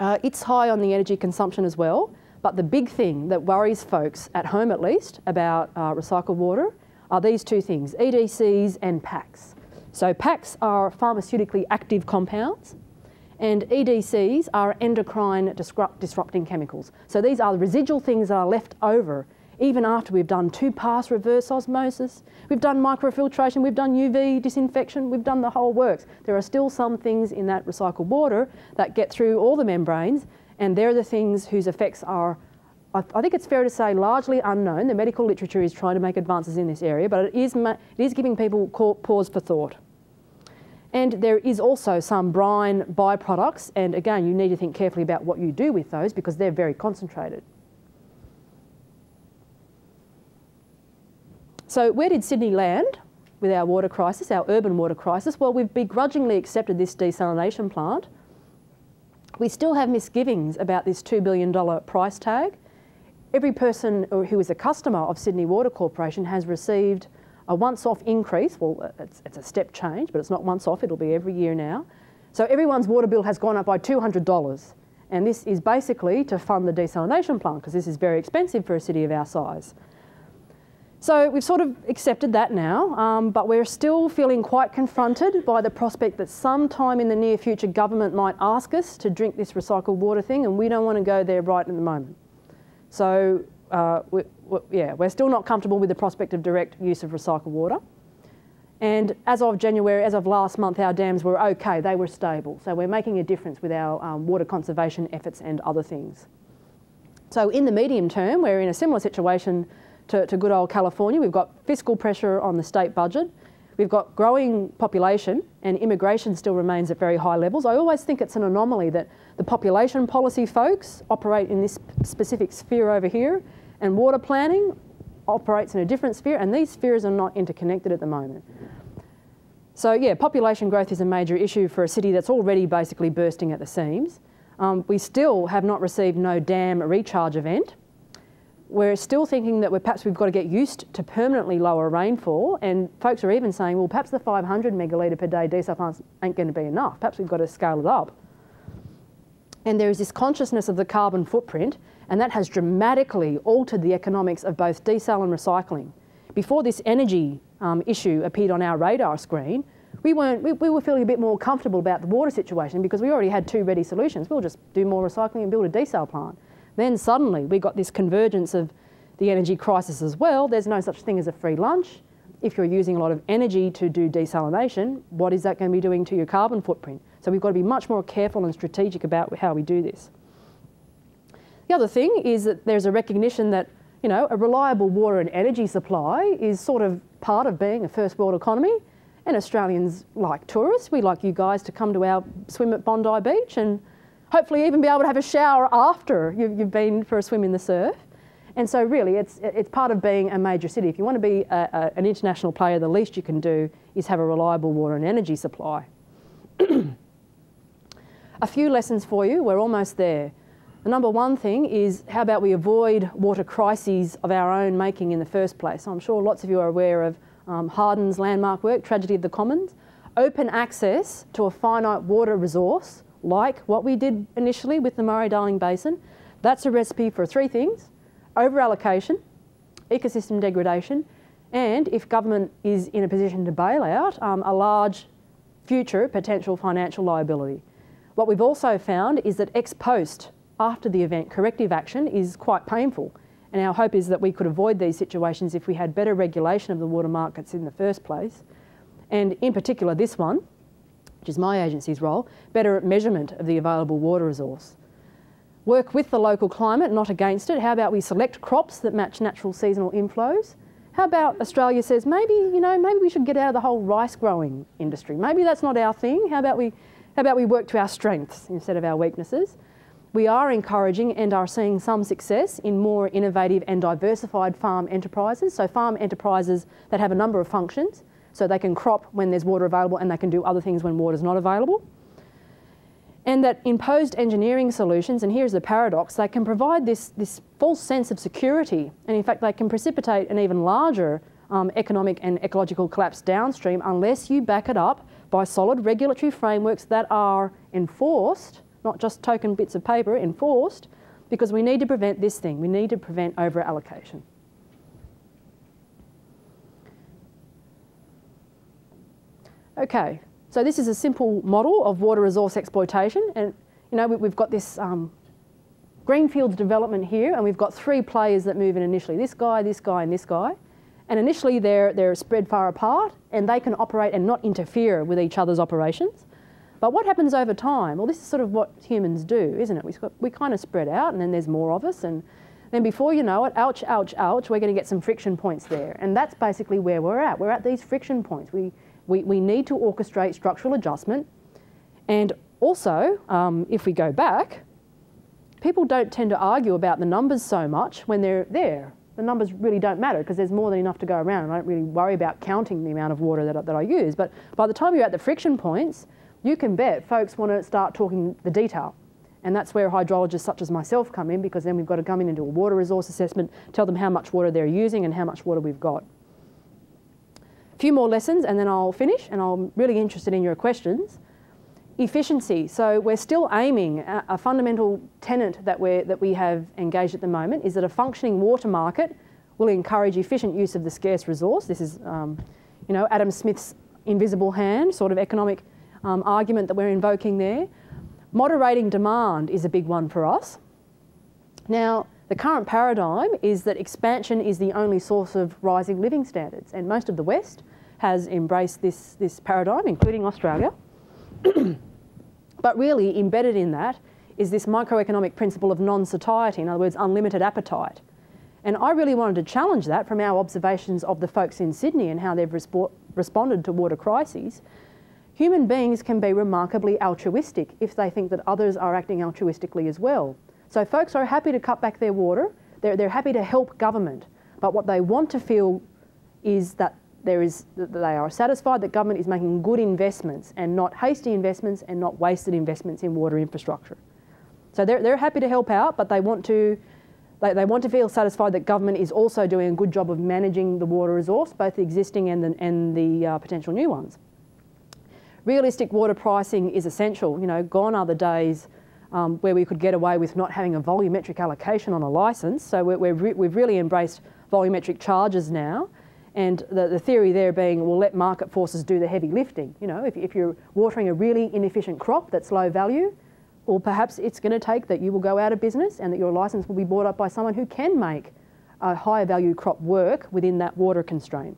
It's high on the energy consumption as well, but the big thing that worries folks, at home at least, about recycled water are these two things, EDCs and PACs. So PACs are pharmaceutically active compounds, and EDCs are endocrine disrupting chemicals. So these are the residual things that are left over even after we've done 2-pass reverse osmosis, we've done microfiltration, we've done UV disinfection, we've done the whole works. There are still some things in that recycled water that get through all the membranes, and they're the things whose effects are, I think it's fair to say, largely unknown. The medical literature is trying to make advances in this area, but it is giving people pause for thought. And there is also some brine byproducts, and again, you need to think carefully about what you do with those because they're very concentrated. So where did Sydney land with our water crisis, our urban water crisis? Well, we've begrudgingly accepted this desalination plant. We still have misgivings about this $2 billion price tag. Every person who is a customer of Sydney Water Corporation has received a once-off increase. Well, it's a step change, but it's not once off, it'll be every year now. So everyone's water bill has gone up by $200. And this is basically to fund the desalination plant because this is very expensive for a city of our size. So we've sort of accepted that now, but we're still feeling quite confronted by the prospect that sometime in the near future government might ask us to drink this recycled water thing, and we don't want to go there right at the moment. So we're still not comfortable with the prospect of direct use of recycled water. And as of January, as of last month, our dams were okay, they were stable. So we're making a difference with our water conservation efforts and other things. So in the medium term, we're in a similar situation to good old California. We've got fiscal pressure on the state budget. We've got growing population, and immigration still remains at very high levels. I always think it's an anomaly that the population policy folks operate in this specific sphere over here, and water planning operates in a different sphere, and these spheres are not interconnected at the moment. So yeah, population growth is a major issue for a city that's already basically bursting at the seams. We still have not received no dam recharge event. We're still thinking that perhaps we've got to get used to permanently lower rainfall, and folks are even saying, well, perhaps the 500 megalitre per day desal plants ain't going to be enough. Perhaps we've got to scale it up. And there is this consciousness of the carbon footprint, and that has dramatically altered the economics of both desal and recycling. Before this energy issue appeared on our radar screen, we were feeling a bit more comfortable about the water situation because we already had 2 ready solutions. We'll just do more recycling and build a desal plant. Then suddenly we got this convergence of the energy crisis as well. There's no such thing as a free lunch. If you're using a lot of energy to do desalination, what is that going to be doing to your carbon footprint? So we've got to be much more careful and strategic about how we do this. The other thing is that there's a recognition that, you know, a reliable water and energy supply is sort of part of being a first world economy. And Australians like tourists. We like you guys to come to our swim at Bondi Beach and hopefully even be able to have a shower after you've been for a swim in the surf. And so really it's part of being a major city. If you want to be an international player, the least you can do is have a reliable water and energy supply. A few lessons for you, we're almost there. The number one thing is how about we avoid water crises of our own making in the first place. I'm sure lots of you are aware of Harden's landmark work, Tragedy of the Commons. Open access to a finite water resource like what we did initially with the Murray-Darling Basin. That's a recipe for 3 things: over-allocation, ecosystem degradation, and if government is in a position to bail out, a large future potential financial liability. What we've also found is that ex post after the event corrective action is quite painful. And our hope is that we could avoid these situations if we had better regulation of the water markets in the first place. And in particular this one, which is my agency's role, better measurement of the available water resource. Work with the local climate, not against it. How about we select crops that match natural seasonal inflows? How about Australia says, maybe we should get out of the whole rice growing industry. Maybe that's not our thing. How about we work to our strengths instead of our weaknesses? We are encouraging and are seeing some success in more innovative and diversified farm enterprises. So farm enterprises that have a number of functions, so they can crop when there's water available and they can do other things when water's not available. And that imposed engineering solutions, and here's the paradox, they can provide this false sense of security, and in fact they can precipitate an even larger economic and ecological collapse downstream unless you back it up by solid regulatory frameworks that are enforced, not just token bits of paper, enforced, because we need to prevent this thing. We need to prevent over-allocation. Okay, so this is a simple model of water resource exploitation, and we've got this greenfields development here, and we've got three players that move in initially, this guy, and this guy. And initially they're spread far apart and they can operate and not interfere with each other's operations. But what happens over time? Well, this is sort of what humans do, isn't it? We kind of spread out and then there's more of us, and then before you know it, ouch, ouch, ouch, we're going to get some friction points there. And that's basically where we're at. We're at these friction points. We need to orchestrate structural adjustment. And also, if we go back, people don't tend to argue about the numbers so much when they're there. The numbers really don't matter because there's more than enough to go around, and I don't really worry about counting the amount of water that I use. But by the time you're at the friction points, you can bet folks want to start talking the detail. And that's where hydrologists such as myself come in, because then we've got to come in and do a water resource assessment, tell them how much water they're using and how much water we've got. A few more lessons and then I'll finish, and I'm really interested in your questions. Efficiency. So we're still aiming at a fundamental tenet that we have engaged at the moment is that a functioning water market will encourage efficient use of the scarce resource. This is, Adam Smith's invisible hand sort of economic argument that we're invoking there. Moderating demand is a big one for us. Now, the current paradigm is that expansion is the only source of rising living standards, and most of the West has embraced this paradigm, including Australia. But really, embedded in that is this microeconomic principle of non-satiety, in other words, unlimited appetite. And I really wanted to challenge that from our observations of the folks in Sydney and how they've responded to water crises. Human beings can be remarkably altruistic if they think that others are acting altruistically as well. So folks are happy to cut back their water, they're happy to help government, but what they want to feel is that they are satisfied that government is making good investments and not hasty investments and not wasted investments in water infrastructure. So they're happy to help out, but they want to feel satisfied that government is also doing a good job of managing the water resource, both the existing and the potential new ones. Realistic water pricing is essential. Gone are the days where we could get away with not having a volumetric allocation on a licence. So we've really embraced volumetric charges now. And the theory there being, we'll let market forces do the heavy lifting. If you're watering a really inefficient crop that's low value, or perhaps it's going to take that you will go out of business and that your licence will be bought up by someone who can make a higher value crop work within that water constraint.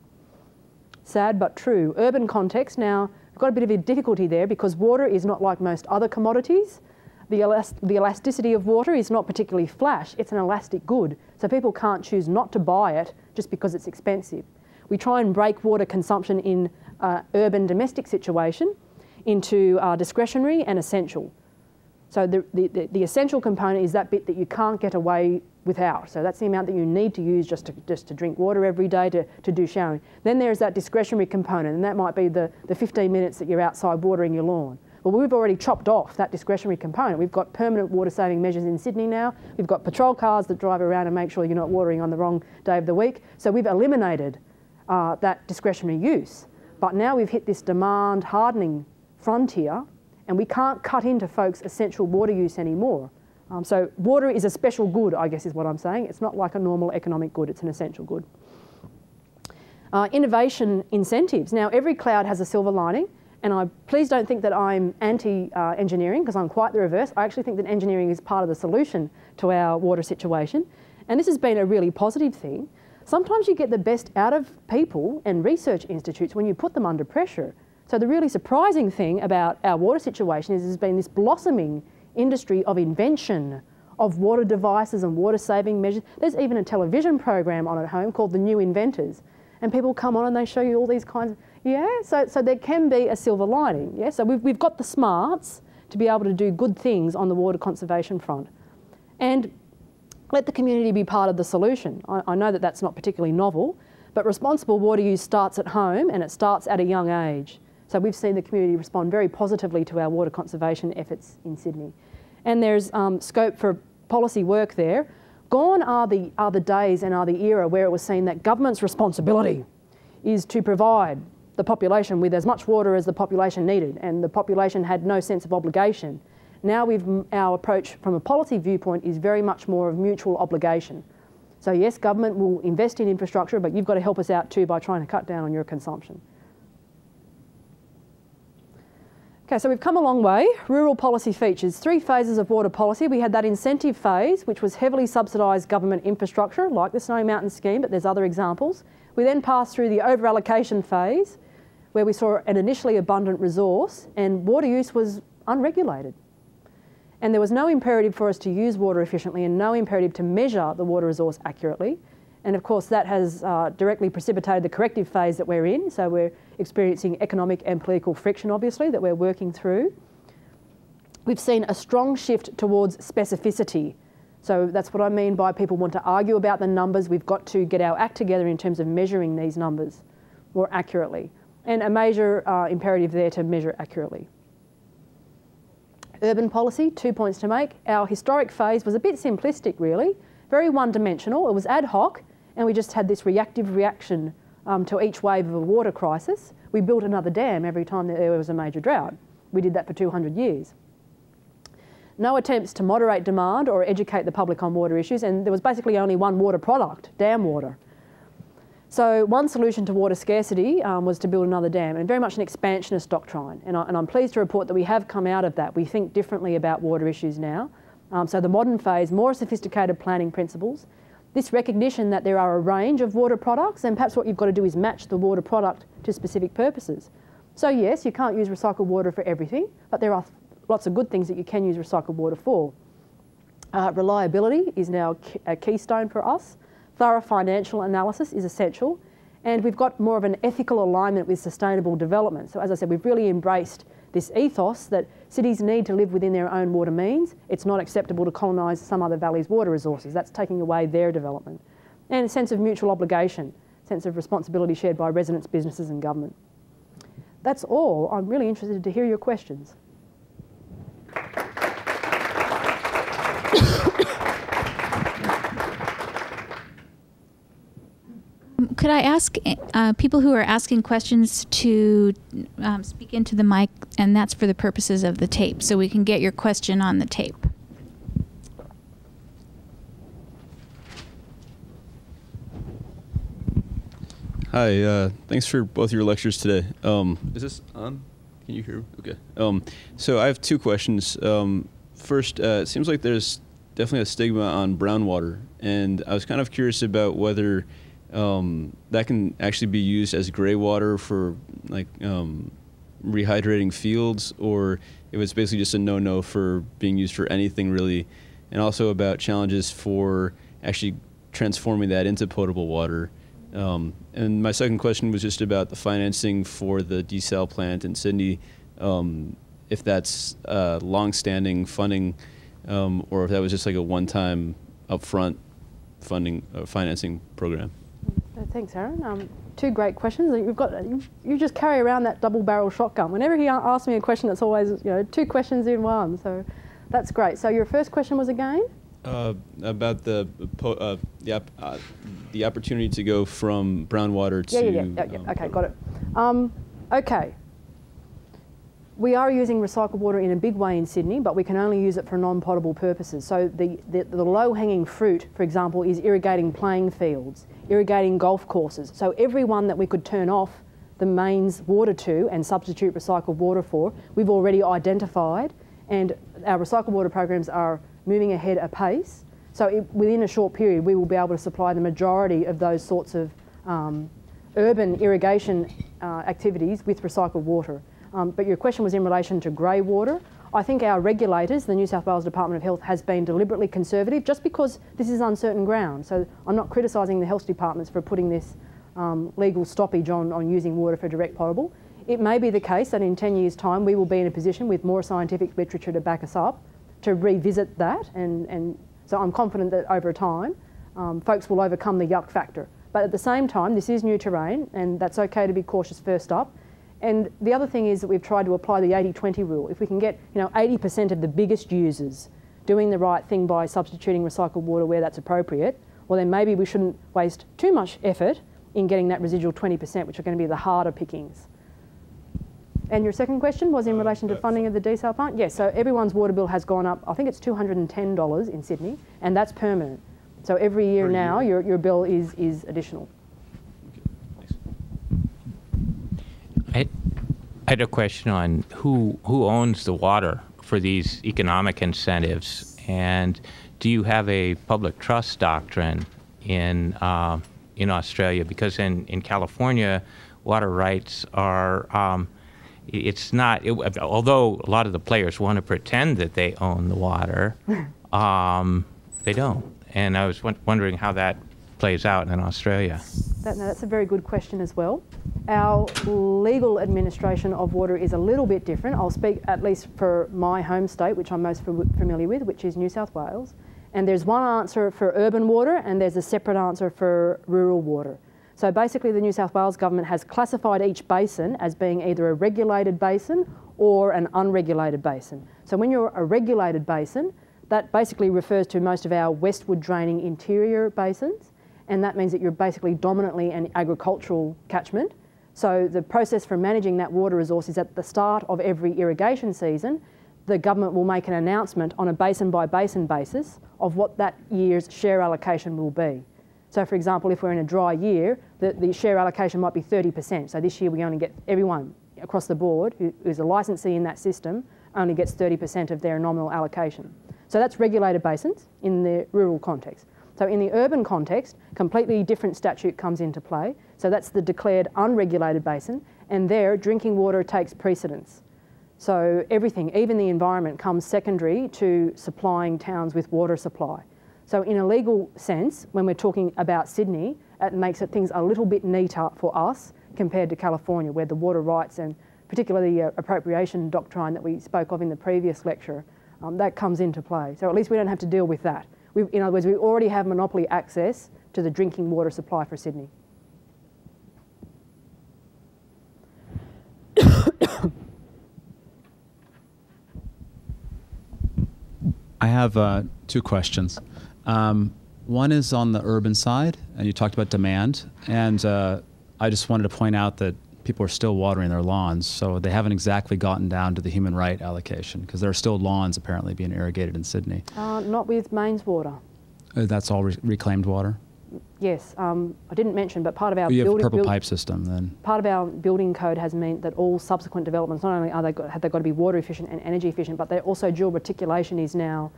Sad but true. Urban context, now, we've got a bit of a difficulty there because water is not like most other commodities. The elasticity of water is not particularly flash, it's an elastic good. So people can't choose not to buy it just because it's expensive. We try and break water consumption in urban domestic situation into discretionary and essential. So the essential component is that bit that you can't get away without. So that's the amount that you need to use just to drink water every day, to do showering. Then there's that discretionary component, and that might be the 15 minutes that you're outside watering your lawn. Well, we've already chopped off that discretionary component. We've got permanent water saving measures in Sydney now. We've got patrol cars that drive around and make sure you're not watering on the wrong day of the week. So we've eliminated that discretionary use. But now we've hit this demand hardening frontier, and we can't cut into folks' essential water use anymore. So water is a special good, I guess is what I'm saying. It's not like a normal economic good, it's an essential good. Innovation incentives. Now, every cloud has a silver lining, And please don't think that I'm anti-engineering, because I'm quite the reverse. I actually think that engineering is part of the solution to our water situation. And this has been a really positive thing. Sometimes you get the best out of people and research institutes when you put them under pressure. So the really surprising thing about our water situation is there's been this blossoming industry of invention of water devices and water saving measures. There's even a television program on at home called The New Inventors. And people come on and they show you all these kinds of, so there can be a silver lining. Yeah, so we've got the smarts to be able to do good things on the water conservation front. And let the community be part of the solution. I know that that's not particularly novel, but responsible water use starts at home and it starts at a young age. So we've seen the community respond very positively to our water conservation efforts in Sydney. And there's scope for policy work there. Gone are the days and are the era where it was seen that government's responsibility is to provide the population with as much water as the population needed, and the population had no sense of obligation. Now our approach from a policy viewpoint is very much more of mutual obligation. So yes, government will invest in infrastructure, but you've got to help us out too by trying to cut down on your consumption. Okay, so we've come a long way. Rural policy features, 3 phases of water policy. We had that incentive phase, which was heavily subsidised government infrastructure, like the Snowy Mountain scheme, but there's other examples. We then passed through the over-allocation phase, where we saw an initially abundant resource and water use was unregulated. And there was no imperative for us to use water efficiently and no imperative to measure the water resource accurately. And of course that has directly precipitated the corrective phase that we're in. So we're experiencing economic and political friction, obviously, that we're working through. We've seen a strong shift towards specificity. So that's what I mean by people want to argue about the numbers. We've got to get our act together in terms of measuring these numbers more accurately. And a major imperative there to measure accurately. Urban policy, 2 points to make. Our historic phase was a bit simplistic, really, very one-dimensional. It was ad hoc, and we just had this reactive reaction to each wave of a water crisis. We built another dam every time there was a major drought. We did that for 200 years. No attempts to moderate demand or educate the public on water issues, and there was basically only one water product, dam water. So one solution to water scarcity was to build another dam, and very much an expansionist doctrine. And I'm pleased to report that we have come out of that. We think differently about water issues now. So the modern phase, more sophisticated planning principles, this recognition that there are a range of water products, and perhaps what you've got to do is match the water product to specific purposes. So yes, you can't use recycled water for everything, but there are lots of good things that you can use recycled water for. Reliability is now a keystone for us. Thorough financial analysis is essential, and we've got more of an ethical alignment with sustainable development. So as I said, we've really embraced this ethos that cities need to live within their own water means. It's not acceptable to colonise some other valley's water resources. That's taking away their development. And a sense of mutual obligation, sense of responsibility shared by residents, businesses and government. That's all. I'm really interested to hear your questions. Could I ask people who are asking questions to speak into the mic, and that's for the purposes of the tape, so we can get your question on the tape. Hi, thanks for both your lectures today. Is this on? Can you hear me? Okay. So I have 2 questions. First, it seems like there's definitely a stigma on brown water, and I was kind of curious about whether that can actually be used as gray water for like rehydrating fields, or if it's basically just a no-no for being used for anything really, and also about challenges for actually transforming that into potable water. And my second question was just about the financing for the desal plant in Sydney, if that's long-standing funding, or if that was just like a one-time upfront funding financing program. Thanks, Aaron. 2 great questions. You just carry around that double-barrel shotgun. Whenever he asks me a question, it's always 2 questions in one. So that's great. So your first question was again? About the opportunity to go from brown water to okay, got it. Okay. We are using recycled water in a big way in Sydney, but we can only use it for non-potable purposes. So the low-hanging fruit, for example, is irrigating playing fields, irrigating golf courses. So every one that we could turn off the mains water to and substitute recycled water for, we've already identified, and our recycled water programs are moving ahead apace. So within a short period, we will be able to supply the majority of those sorts of urban irrigation activities with recycled water. But your question was in relation to grey water. I think our regulators, the New South Wales Department of Health, has been deliberately conservative just because this is uncertain ground. So I'm not criticising the health departments for putting this legal stoppage on using water for direct potable. It may be the case that in 10 years' time we will be in a position with more scientific literature to back us up to revisit that, and so I'm confident that over time folks will overcome the yuck factor. But at the same time, this is new terrain, and that's okay to be cautious first up. And the other thing is that we've tried to apply the 80-20 rule. If we can get 80% of the biggest users doing the right thing by substituting recycled water where that's appropriate, well then maybe we shouldn't waste too much effort in getting that residual 20%, which are going to be the harder pickings. And your second question was in relation to funding of the desal plant? Yes, so everyone's water bill has gone up. I think it's $210 in Sydney, and that's permanent. So every year now your bill is additional. I had a question on who owns the water for these economic incentives, and do you have a public trust doctrine in Australia? Because in California, water rights are although a lot of the players want to pretend that they own the water, they don't. And I was wondering how that plays out in Australia. That's a very good question as well. Our legal administration of water is a little bit different. I'll speak at least for my home state, which I'm most familiar with, which is New South Wales. And there's one answer for urban water and there's a separate answer for rural water. So basically the New South Wales government has classified each basin as being either a regulated basin or an unregulated basin. So when you're a regulated basin, that basically refers to most of our westward draining interior basins, and that means that you're basically dominantly an agricultural catchment. So the process for managing that water resource is at the start of every irrigation season, the government will make an announcement on a basin by basin basis of what that year's share allocation will be. So for example, if we're in a dry year, the share allocation might be 30%. So this year we only get everyone across the board who's a licensee in that system only gets 30% of their nominal allocation. So that's regulated basins in the rural context. So in the urban context, completely different statute comes into play. So that's the declared unregulated basin, and there drinking water takes precedence. So everything, even the environment, comes secondary to supplying towns with water supply. So in a legal sense, when we're talking about Sydney, it makes things a little bit neater for us compared to California, where the water rights and particularly the appropriation doctrine that we spoke of in the previous lecture, that comes into play. So at least we don't have to deal with that. In other words, we already have monopoly access to the drinking water supply for Sydney. I have two questions. One is on the urban side, and you talked about demand, and I just wanted to point out that people are still watering their lawns, so they haven't exactly gotten down to the human right allocation, because there are still lawns apparently being irrigated in Sydney. Not with mains water. That's all reclaimed water? Yes, I didn't mention, but part of our you have a purple pipe system then. Part of our building code has meant that all subsequent developments, not only have they got to be water efficient and energy efficient, but they also dual reticulation is now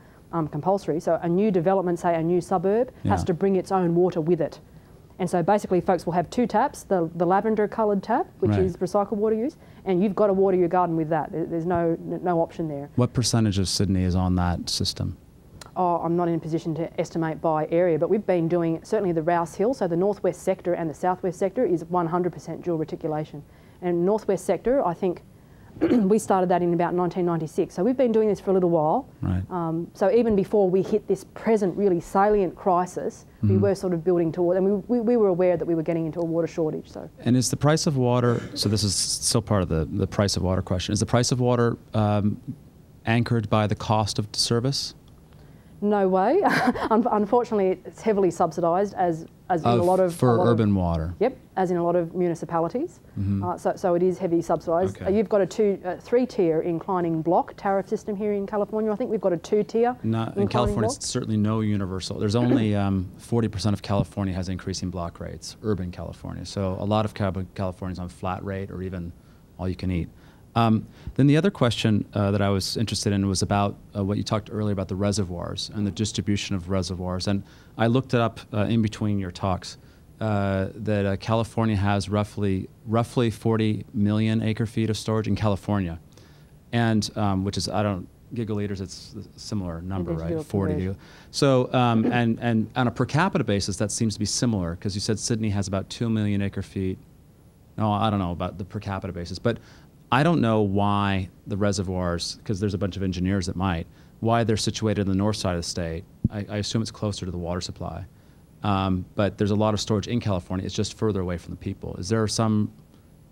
compulsory. So a new development, say a new suburb, has to bring its own water with it. And so basically folks will have two taps, the lavender coloured tap, which is recycled water use, and you've got to water your garden with that. There's no option there. What percentage of Sydney is on that system? Oh, I'm not in a position to estimate by area, but we've been doing, certainly the Rouse Hill, so the northwest sector and the southwest sector is 100% dual reticulation. And northwest sector, I think, we started that in about 1996. So we've been doing this for a little while. Right. So even before we hit this present really salient crisis, we were sort of building toward, and we were aware that we were getting into a water shortage. So. And is the price of water, so this is still part of the price of water question, is the price of water anchored by the cost of service? No way. Unfortunately, it's heavily subsidised as in a lot of... For urban water? Yep, as in a lot of municipalities. So it is heavily subsidised. Okay. You've got a three-tier inclining block tariff system here in California. I think we've got a two-tier In California, it's certainly no universal. There's only 40% of California has increasing block rates, urban California. So a lot of California's on flat rate or even all you can eat. Then the other question that I was interested in was about what you talked earlier about the reservoirs and the distribution of reservoirs. And I looked it up in between your talks that California has roughly 40 million acre-feet of storage in California, and which is, gigaliters, it's a similar number, right? 40. So, and on a per capita basis, that seems to be similar, because you said Sydney has about 2 million acre-feet. No, I don't know about the per capita basis, but I don't know why the reservoirs, because there's a bunch of engineers that might, why they're situated on the north side of the state. I assume it's closer to the water supply. But there's a lot of storage in California. It's just further away from the people. Is there some,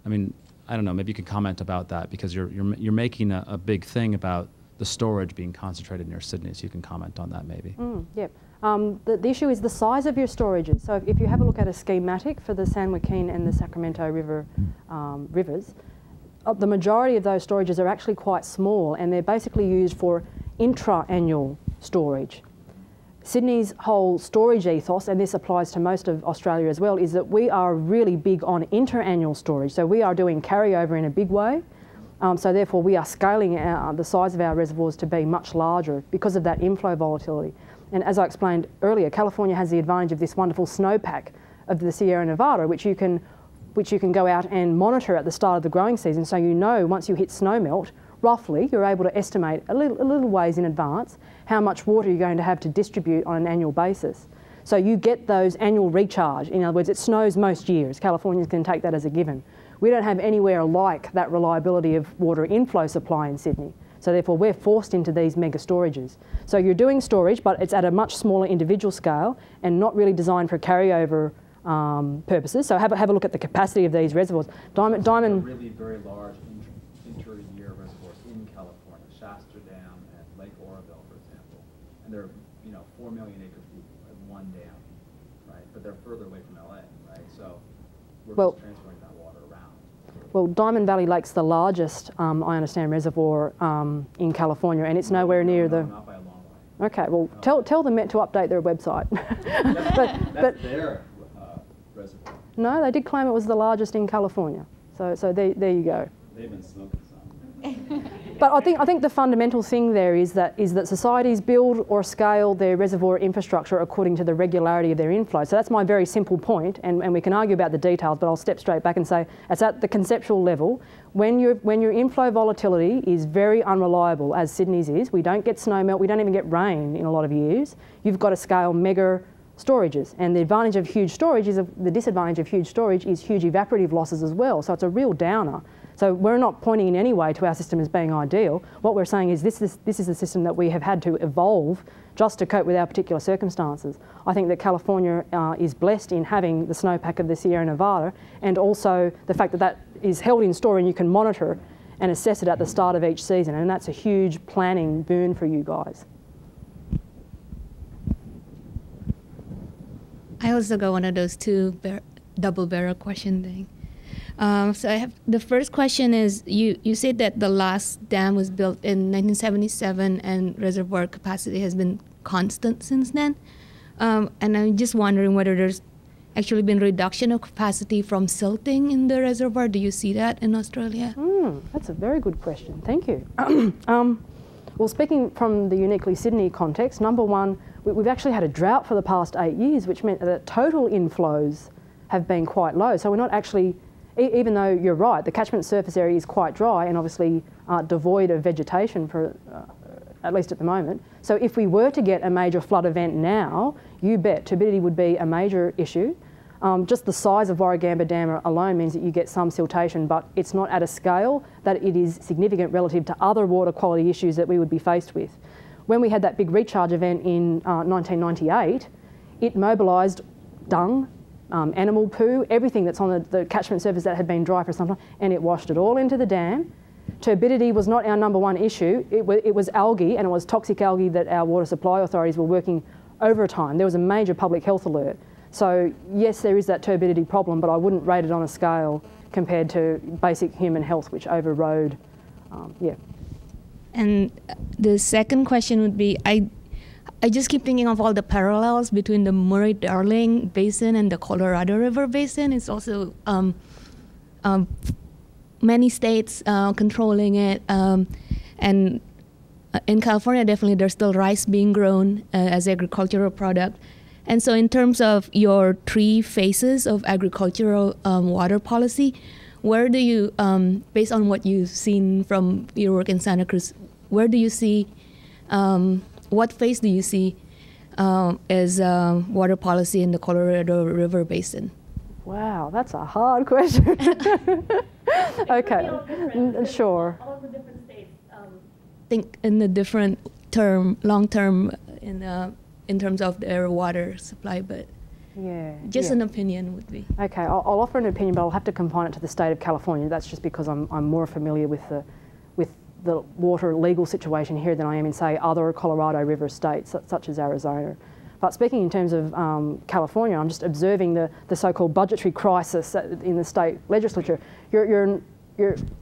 I mean, I don't know, maybe you can comment about that, because you're making a big thing about the storage being concentrated near Sydney, so you can comment on that maybe. Yep. The issue is the size of your storages. So if you have a look at a schematic for the San Joaquin and the Sacramento River rivers, the majority of those storages are actually quite small, and they're basically used for intra-annual storage. Sydney's whole storage ethos, and this applies to most of Australia as well, is that we are really big on inter-annual storage. So we are doing carryover in a big way. So therefore we are scaling the size of our reservoirs to be much larger because of that inflow volatility. And as I explained earlier, California has the advantage of this wonderful snowpack of the Sierra Nevada, which you can go out and monitor at the start of the growing season. So you know once you hit snowmelt, roughly you're able to estimate a little ways in advance how much water you're going to have to distribute on an annual basis. So you get those annual recharge. In other words, it snows most years. Californians can take that as a given. We don't have anywhere like that reliability of water inflow supply in Sydney. So therefore we're forced into these mega storages. So you're doing storage, but it's at a much smaller individual scale and not really designed for carryover purposes. So have a look at the capacity of these reservoirs. Diamond really very large inter-year reservoirs in California, Shasta Dam and Lake Oroville, for example, and they're 4 million acre-feet in one dam, right? But they're further away from LA, right? So we're just transferring that water around. Well, Diamond Valley Lake's the largest, I understand, reservoir in California, and it's nowhere near the. Not by a long way. Okay, well, tell the Met to update their website. That's their reservoir. No, they did claim it was the largest in California. So there you go. They've been smoking some. But I think the fundamental thing there is that societies build or scale their reservoir infrastructure according to the regularity of their inflow. So that's my very simple point, and we can argue about the details, but I'll step straight back and say it's at the conceptual level. When your inflow volatility is very unreliable, as Sydney's is, we don't get snowmelt, we don't even get rain in a lot of years, you've got to scale mega storages. And the advantage of huge storage is the disadvantage of huge storage is huge evaporative losses as well. So it's a real downer. So we're not pointing in any way to our system as being ideal. What we're saying is this is the system that we have had to evolve just to cope with our particular circumstances. I think that California is blessed in having the snowpack of the Sierra Nevada, and also the fact that that is held in store and you can monitor and assess it at the start of each season. And that's a huge planning boon for you guys. I also got one of those two double barrel question thing. So I have the first question is you said that the last dam was built in 1977 and reservoir capacity has been constant since then. And I'm just wondering whether there's actually been reduction of capacity from silting in the reservoir. Do you see that in Australia? That's a very good question. Thank you. Well, speaking from the uniquely Sydney context, number one, we've actually had a drought for the past 8 years, which meant that total inflows have been quite low. So we're not actually, even though you're right, the catchment surface area is quite dry and obviously devoid of vegetation for, at least at the moment. So if we were to get a major flood event now, you bet turbidity would be a major issue. Just the size of Warragamba Dam alone means that you get some siltation, but it's not at a scale that it is significant relative to other water quality issues that we would be faced with. When we had that big recharge event in 1998, it mobilised dung, animal poo, everything that's on the catchment surface that had been dry for some time, and it washed it all into the dam. Turbidity was not our number one issue. It was algae, and it was toxic algae that our water supply authorities were working over time. There was a major public health alert. So yes, there is that turbidity problem, but I wouldn't rate it on a scale compared to basic human health, which overrode, yeah. And the second question would be, I just keep thinking of all the parallels between the Murray-Darling Basin and the Colorado River Basin. It's also many states controlling it, and in California, definitely there's still rice being grown as agricultural product. And so in terms of your three phases of agricultural water policy, where do you, based on what you've seen from your work in Santa Cruz, where do you see, what phase do you see as water policy in the Colorado River Basin? Wow, that's a hard question. Okay, sure. All of the different states. I think in the different term, long term, in terms of their water supply, but just an opinion would be. Okay, I'll offer an opinion, but I'll have to confine it to the state of California. That's just because I'm more familiar with the water legal situation here than I am in, say, other Colorado River states, such as Arizona. But speaking in terms of California, I'm just observing the so-called budgetary crisis in the state legislature. Your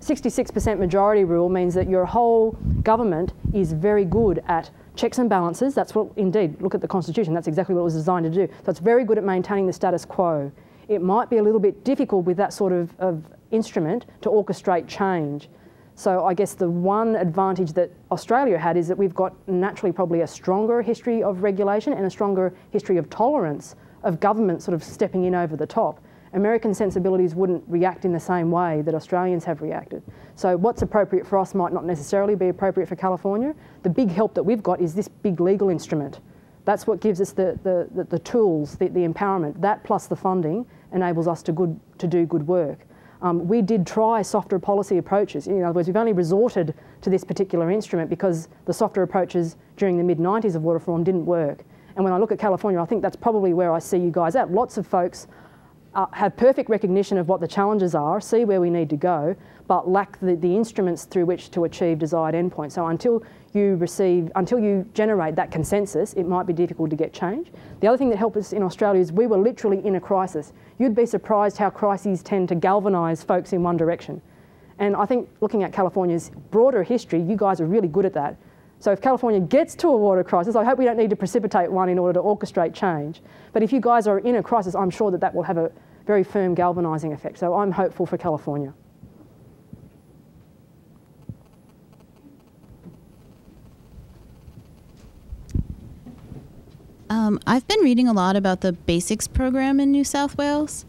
66% majority rule means that your whole government is very good at checks and balances. That's what, indeed, look at the Constitution, that's exactly what it was designed to do. So it's very good at maintaining the status quo. It might be a little bit difficult with that sort of instrument to orchestrate change. So I guess the one advantage that Australia had is that we've got naturally probably a stronger history of regulation and a stronger history of tolerance of government sort of stepping in over the top. American sensibilities wouldn't react in the same way that Australians have reacted. So what's appropriate for us might not necessarily be appropriate for California. The big help that we've got is this big legal instrument. That's what gives us the tools, the empowerment. That plus the funding enables us to do good work. We did try softer policy approaches. In other words, we've only resorted to this particular instrument because the softer approaches during the mid-90s of water reform didn't work. And when I look at California, I think that's probably where I see you guys at. Lots of folks have perfect recognition of what the challenges are, see where we need to go, but lack the instruments through which to achieve desired endpoints. So until you generate that consensus, it might be difficult to get change. The other thing that helped us in Australia is we were literally in a crisis. You'd be surprised how crises tend to galvanise folks in one direction. And I think looking at California's broader history, you guys are really good at that. So if California gets to a water crisis, I hope we don't need to precipitate one in order to orchestrate change. But if you guys are in a crisis, I'm sure that will have a very firm galvanising effect. So I'm hopeful for California. I've been reading a lot about the Basics program in New South Wales,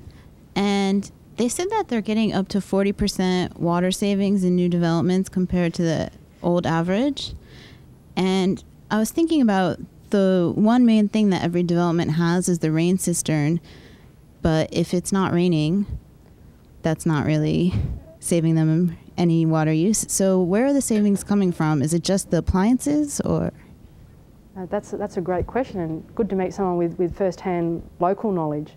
and they said that they're getting up to 40% water savings in new developments compared to the old average. And I was thinking about the one main thing that every development has is the rain cistern, but if it's not raining, that's not really saving them any water use. So where are the savings coming from? Is it just the appliances, or? That's a great question, and good to meet someone with first-hand local knowledge.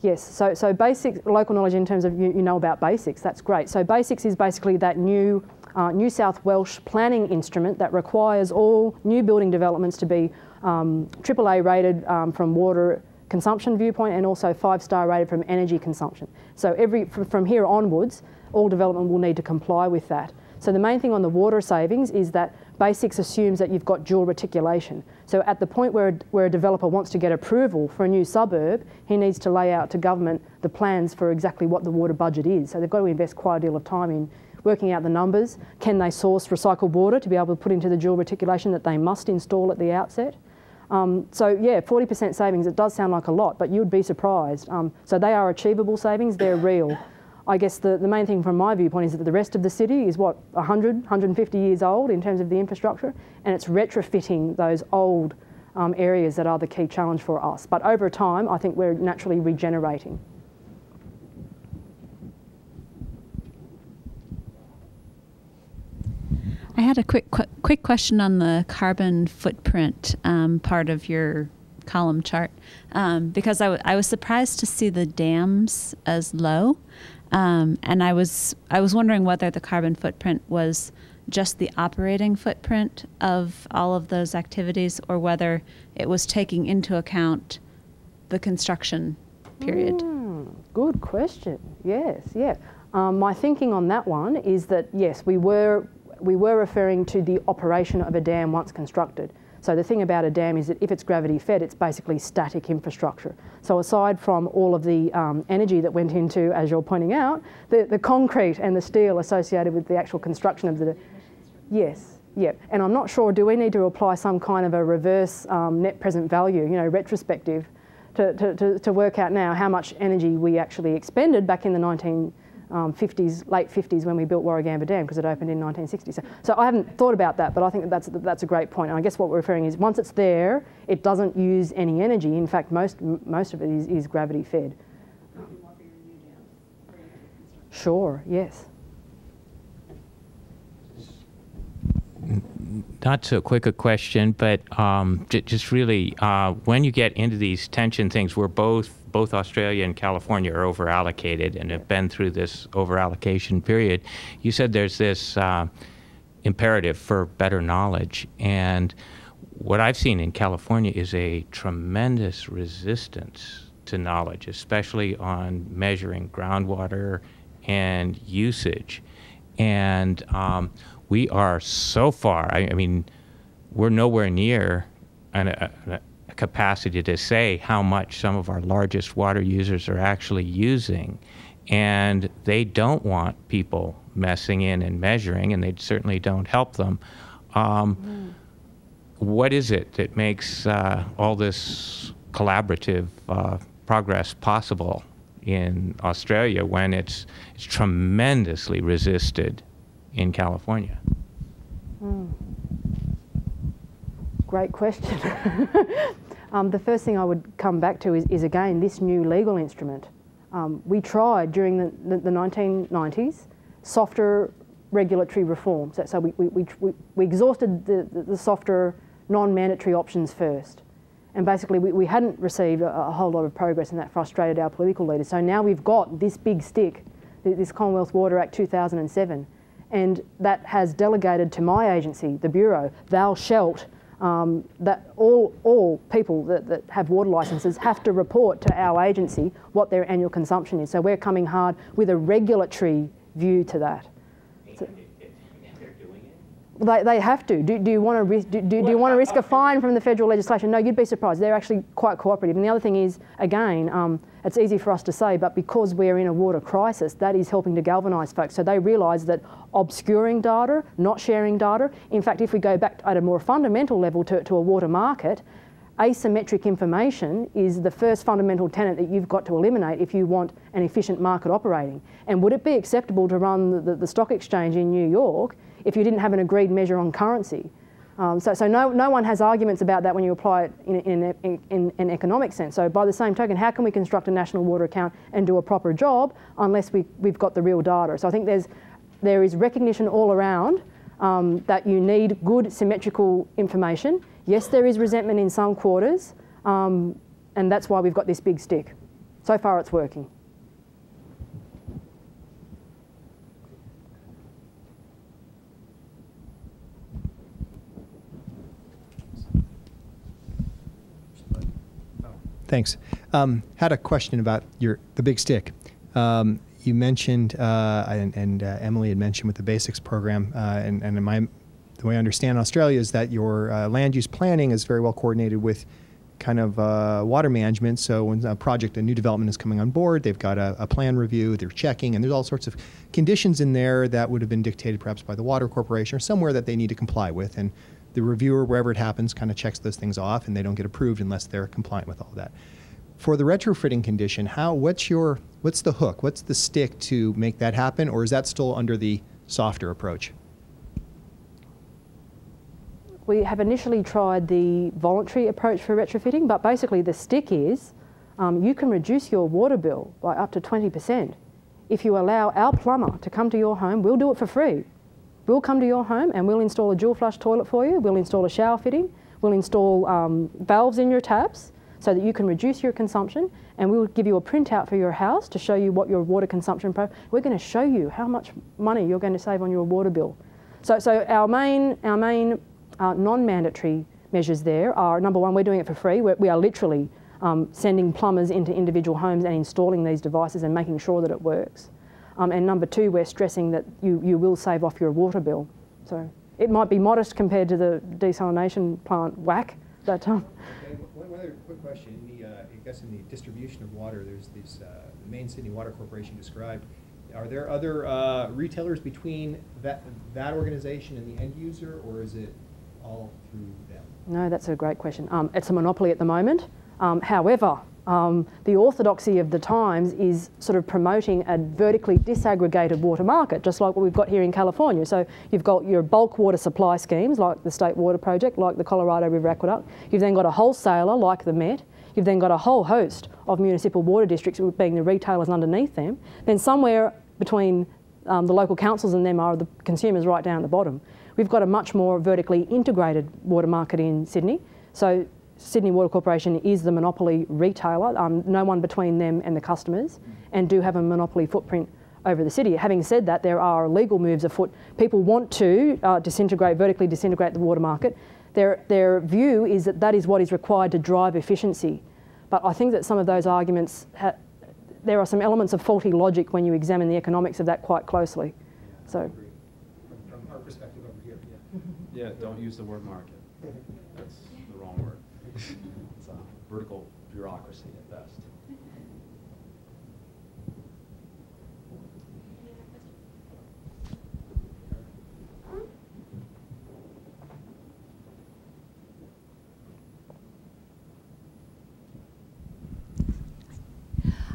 Yes, so basic local knowledge in terms of you know about Basics, that's great. So Basics is basically that new New South Welsh planning instrument that requires all new building developments to be AAA rated from water consumption viewpoint and also 5-star rated from energy consumption. So from here onwards, all development will need to comply with that. So the main thing on the water savings is that Basics assumes that you've got dual reticulation. So at the point where a developer wants to get approval for a new suburb, he needs to lay out to government the plans for exactly what the water budget is. So they've got to invest quite a deal of time in working out the numbers. Can they source recycled water to be able to put into the dual reticulation that they must install at the outset? So yeah, 40% savings, it does sound like a lot, but you would be surprised. So they are achievable savings, they're real. I guess the main thing from my viewpoint is that the rest of the city is 100, 150 years old in terms of the infrastructure, and it's retrofitting those old areas that are the key challenge for us. But over time, I think we're naturally regenerating. I had a quick question on the carbon footprint part of your column chart, because I was surprised to see the dams as low, and I was wondering whether the carbon footprint was just the operating footprint of all of those activities, or whether it was taking into account the construction period. Good question. Yes, yeah. My thinking on that one is that yes, we were referring to the operation of a dam once constructed. So the thing about a dam is that if it's gravity fed, it's basically static infrastructure. So aside from all of the energy that went into, as you're pointing out, the concrete and the steel associated with the actual construction of the... Yes, yeah. And I'm not sure, do we need to apply some kind of a reverse net present value, you know, retrospective, to work out now how much energy we actually expended back in the 1950s, late 50s when we built Warragamba Dam, because it opened in 1960. So I haven't thought about that, but I think that's a great point. And I guess what we're referring is once it's there, it doesn't use any energy. In fact, most of it is gravity fed. Sure, yes. Not so quick a question, but just really, when you get into these tension things where both Australia and California are over-allocated and have been through this over-allocation period, you said there's this imperative for better knowledge. And what I've seen in California is a tremendous resistance to knowledge, especially on measuring groundwater and usage. And we are so far, I mean, we're nowhere near a capacity to say how much some of our largest water users are actually using. And they don't want people messing in and measuring, and they certainly don't help them. What is it that makes all this collaborative progress possible in Australia when it's tremendously resisted in California? Great question. The first thing I would come back to is again, this new legal instrument. We tried during the 1990s softer regulatory reform. So we exhausted the softer non-mandatory options first. And basically we hadn't received a whole lot of progress, and that frustrated our political leaders. So now we've got this big stick, this Commonwealth Water Act 2007, and that has delegated to my agency, the Bureau, thou shalt, that all people that have water licences have to report to our agency what their annual consumption is. So we're coming hard with a regulatory view to that. So, they have to. Do you want to risk a fine from the federal legislation? No, you'd be surprised. They're actually quite cooperative. And the other thing is, again, it's easy for us to say, but because we're in a water crisis, that is helping to galvanise folks. So they realise that obscuring data, not sharing data, in fact, if we go back at a more fundamental level to a water market, asymmetric information is the first fundamental tenet that you've got to eliminate if you want an efficient market operating. And would it be acceptable to run the stock exchange in New York if you didn't have an agreed measure on currency? So no one has arguments about that when you apply it in an economic sense. So by the same token, how can we construct a national water account and do a proper job unless we've got the real data? So I think there is recognition all around that you need good symmetrical information. Yes, there is resentment in some quarters, and that's why we've got this big stick. So far it's working. Thanks. Had a question about the big stick. You mentioned, and Emily had mentioned with the Basics program, and the way I understand Australia is that your land use planning is very well coordinated with kind of water management. So when a new development is coming on board, they've got a plan review, they're checking, and there's all sorts of conditions in there that would have been dictated perhaps by the Water Corporation or somewhere that they need to comply with. And the reviewer, wherever it happens, kind of checks those things off, and they don't get approved unless they're compliant with all that. For the retrofitting condition, what's the hook? What's the stick to make that happen, or is that still under the softer approach? We have initially tried the voluntary approach for retrofitting, but basically the stick is you can reduce your water bill by up to 20%. If you allow our plumber to come to your home, we'll do it for free. We'll come to your home and we'll install a dual flush toilet for you, we'll install a shower fitting, we'll install valves in your taps, so that you can reduce your consumption, and we will give you a printout for your house to show you what your water consumption we're going to show you how much money you're going to save on your water bill. So our main non-mandatory measures there are, number one, we're doing it for free. We are literally sending plumbers into individual homes and installing these devices and making sure that it works. And number two, we're stressing that you will save off your water bill. So it might be modest compared to the desalination plant whack. But, Okay, one other quick question. I guess in the distribution of water, there's these, the main Sydney Water Corporation described. Are there other retailers between that organization and the end user, or is it all through them? No, that's a great question. It's a monopoly at the moment. However, the orthodoxy of the times is sort of promoting a vertically disaggregated water market, just like what we've got here in California. So you've got your bulk water supply schemes, like the State Water Project, like the Colorado River Aqueduct. You've then got a wholesaler, like the Met. You've then got a whole host of municipal water districts, being the retailers underneath them. Then somewhere between the local councils and them are the consumers right down at the bottom. We've got a much more vertically integrated water market in Sydney. So Sydney Water Corporation is the monopoly retailer, no one between them and the customers, and do have a monopoly footprint over the city. Having said that, there are legal moves afoot. People want to vertically disintegrate the water market. Their view is that that is what is required to drive efficiency. But I think that some of those arguments, there are some elements of faulty logic when you examine the economics of that quite closely. Yeah, So, from our perspective over here. Yeah, don't use the word market. That's the wrong word. It's a vertical bureaucracy at best.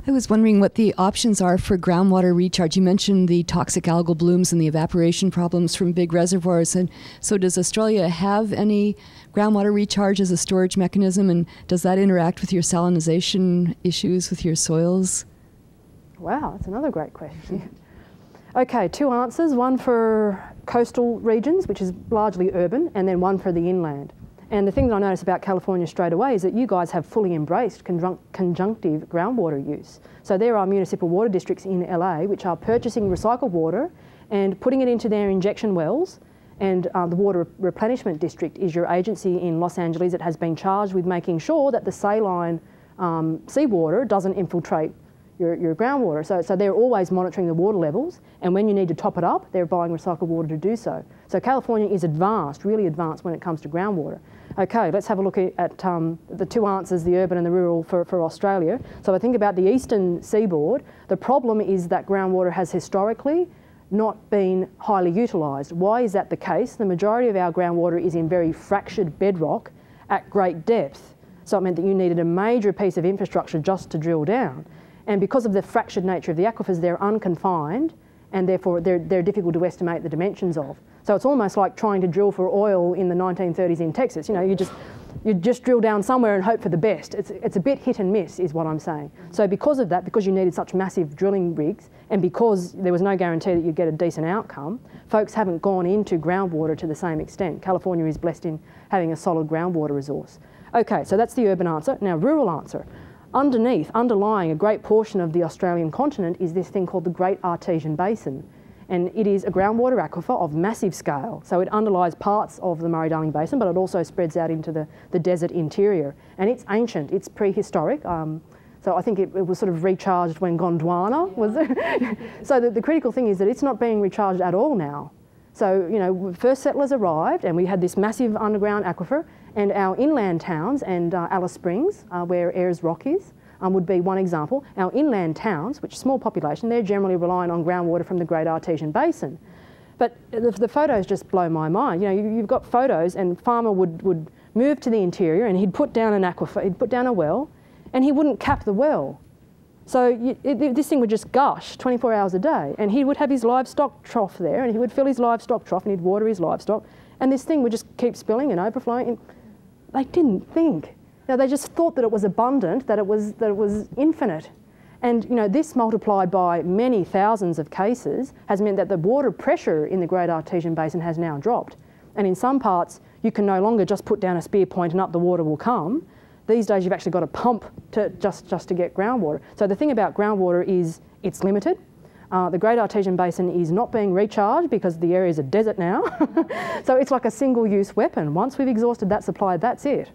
I was wondering what the options are for groundwater recharge. You mentioned the toxic algal blooms and the evaporation problems from big reservoirs. And so does Australia have any groundwater recharge as a storage mechanism? And does that interact with your salinization issues with your soils? wow, that's another great question. Okay, two answers, one for coastal regions, which is largely urban, and then one for the inland. And the thing that I noticed about California straight away is that you guys have fully embraced conjunctive groundwater use. So there are municipal water districts in LA which are purchasing recycled water and putting it into their injection wells. And the Water Replenishment District is your agency in Los Angeles that has been charged with making sure that the saline seawater doesn't infiltrate your groundwater. So they're always monitoring the water levels, and when you need to top it up, they're buying recycled water to do so. So California is advanced, really advanced when it comes to groundwater. Okay, let's have a look at the two answers, the urban and the rural for Australia. So I think about the eastern seaboard, the problem is that groundwater has historically not been highly utilised. Why is that the case? The majority of our groundwater is in very fractured bedrock at great depth. So it meant that you needed a major piece of infrastructure just to drill down. And because of the fractured nature of the aquifers, they're unconfined, and therefore they're difficult to estimate the dimensions of. So it's almost like trying to drill for oil in the 1930s in Texas. You know, you just drill down somewhere and hope for the best. It's a bit hit and miss is what I'm saying. So because of that, because you needed such massive drilling rigs, and because there was no guarantee that you'd get a decent outcome, folks haven't gone into groundwater to the same extent. California is blessed in having a solid groundwater resource. Okay, so that's the urban answer. Now, rural answer. Underlying a great portion of the Australian continent is this thing called the Great Artesian Basin. And it is a groundwater aquifer of massive scale. So it underlies parts of the Murray-Darling Basin, but it also spreads out into the desert interior. And it's ancient, it's prehistoric. So I think it was sort of recharged when Gondwana was there. So the critical thing is that it's not being recharged at all now. So, you know, first settlers arrived and we had this massive underground aquifer, and our inland towns and Alice Springs, where Ayers Rock is, would be one example. Our inland towns, which are small population, they're generally relying on groundwater from the Great Artesian Basin. But the photos just blow my mind. You know, you've got photos, and farmer would move to the interior and he'd put down an aquifer, he'd put down a well, and he wouldn't cap the well. So this thing would just gush 24 hours a day, and he would have his livestock trough there, and he would fill his livestock trough and he'd water his livestock, and this thing would just keep spilling and overflowing. They didn't think. Now, they just thought that it was abundant, that it was infinite. And you know, this multiplied by many thousands of cases has meant that the water pressure in the Great Artesian Basin has now dropped. And in some parts, you can no longer just put down a spear point and up the water will come. These days you've actually got to pump to just to get groundwater. So the thing about groundwater is it's limited. The Great Artesian Basin is not being recharged because the area is a desert now. So it's like a single-use weapon. Once we've exhausted that supply, that's it.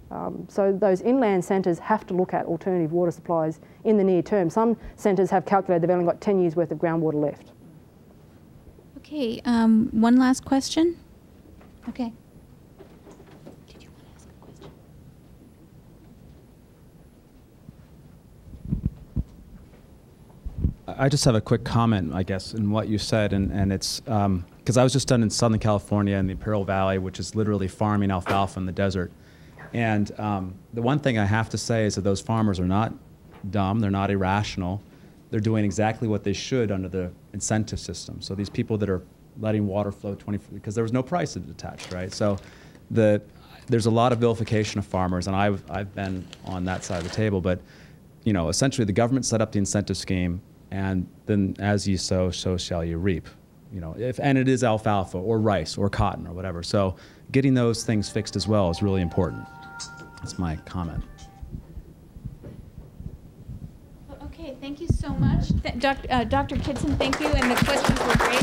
So those inland centres have to look at alternative water supplies in the near term. Some centres have calculated they've only got 10 years worth of groundwater left. Okay, one last question. Okay. Did you want to ask a question? I just have a quick comment, I guess, in what you said, and it's because I was just done in Southern California in the Imperial Valley, which is literally farming alfalfa in the desert. And the one thing I have to say is that those farmers are not dumb, they're not irrational. They're doing exactly what they should under the incentive system. So these people that are letting water flow because there was no price attached, right? So there's a lot of vilification of farmers, and I've been on that side of the table. But you know, essentially, the government set up the incentive scheme, and then as you sow, so shall you reap. You know, and it is alfalfa or rice or cotton or whatever. So getting those things fixed as well is really important. That's my comment. Okay, thank you so much. Dr. Kidson, thank you, and the questions were great.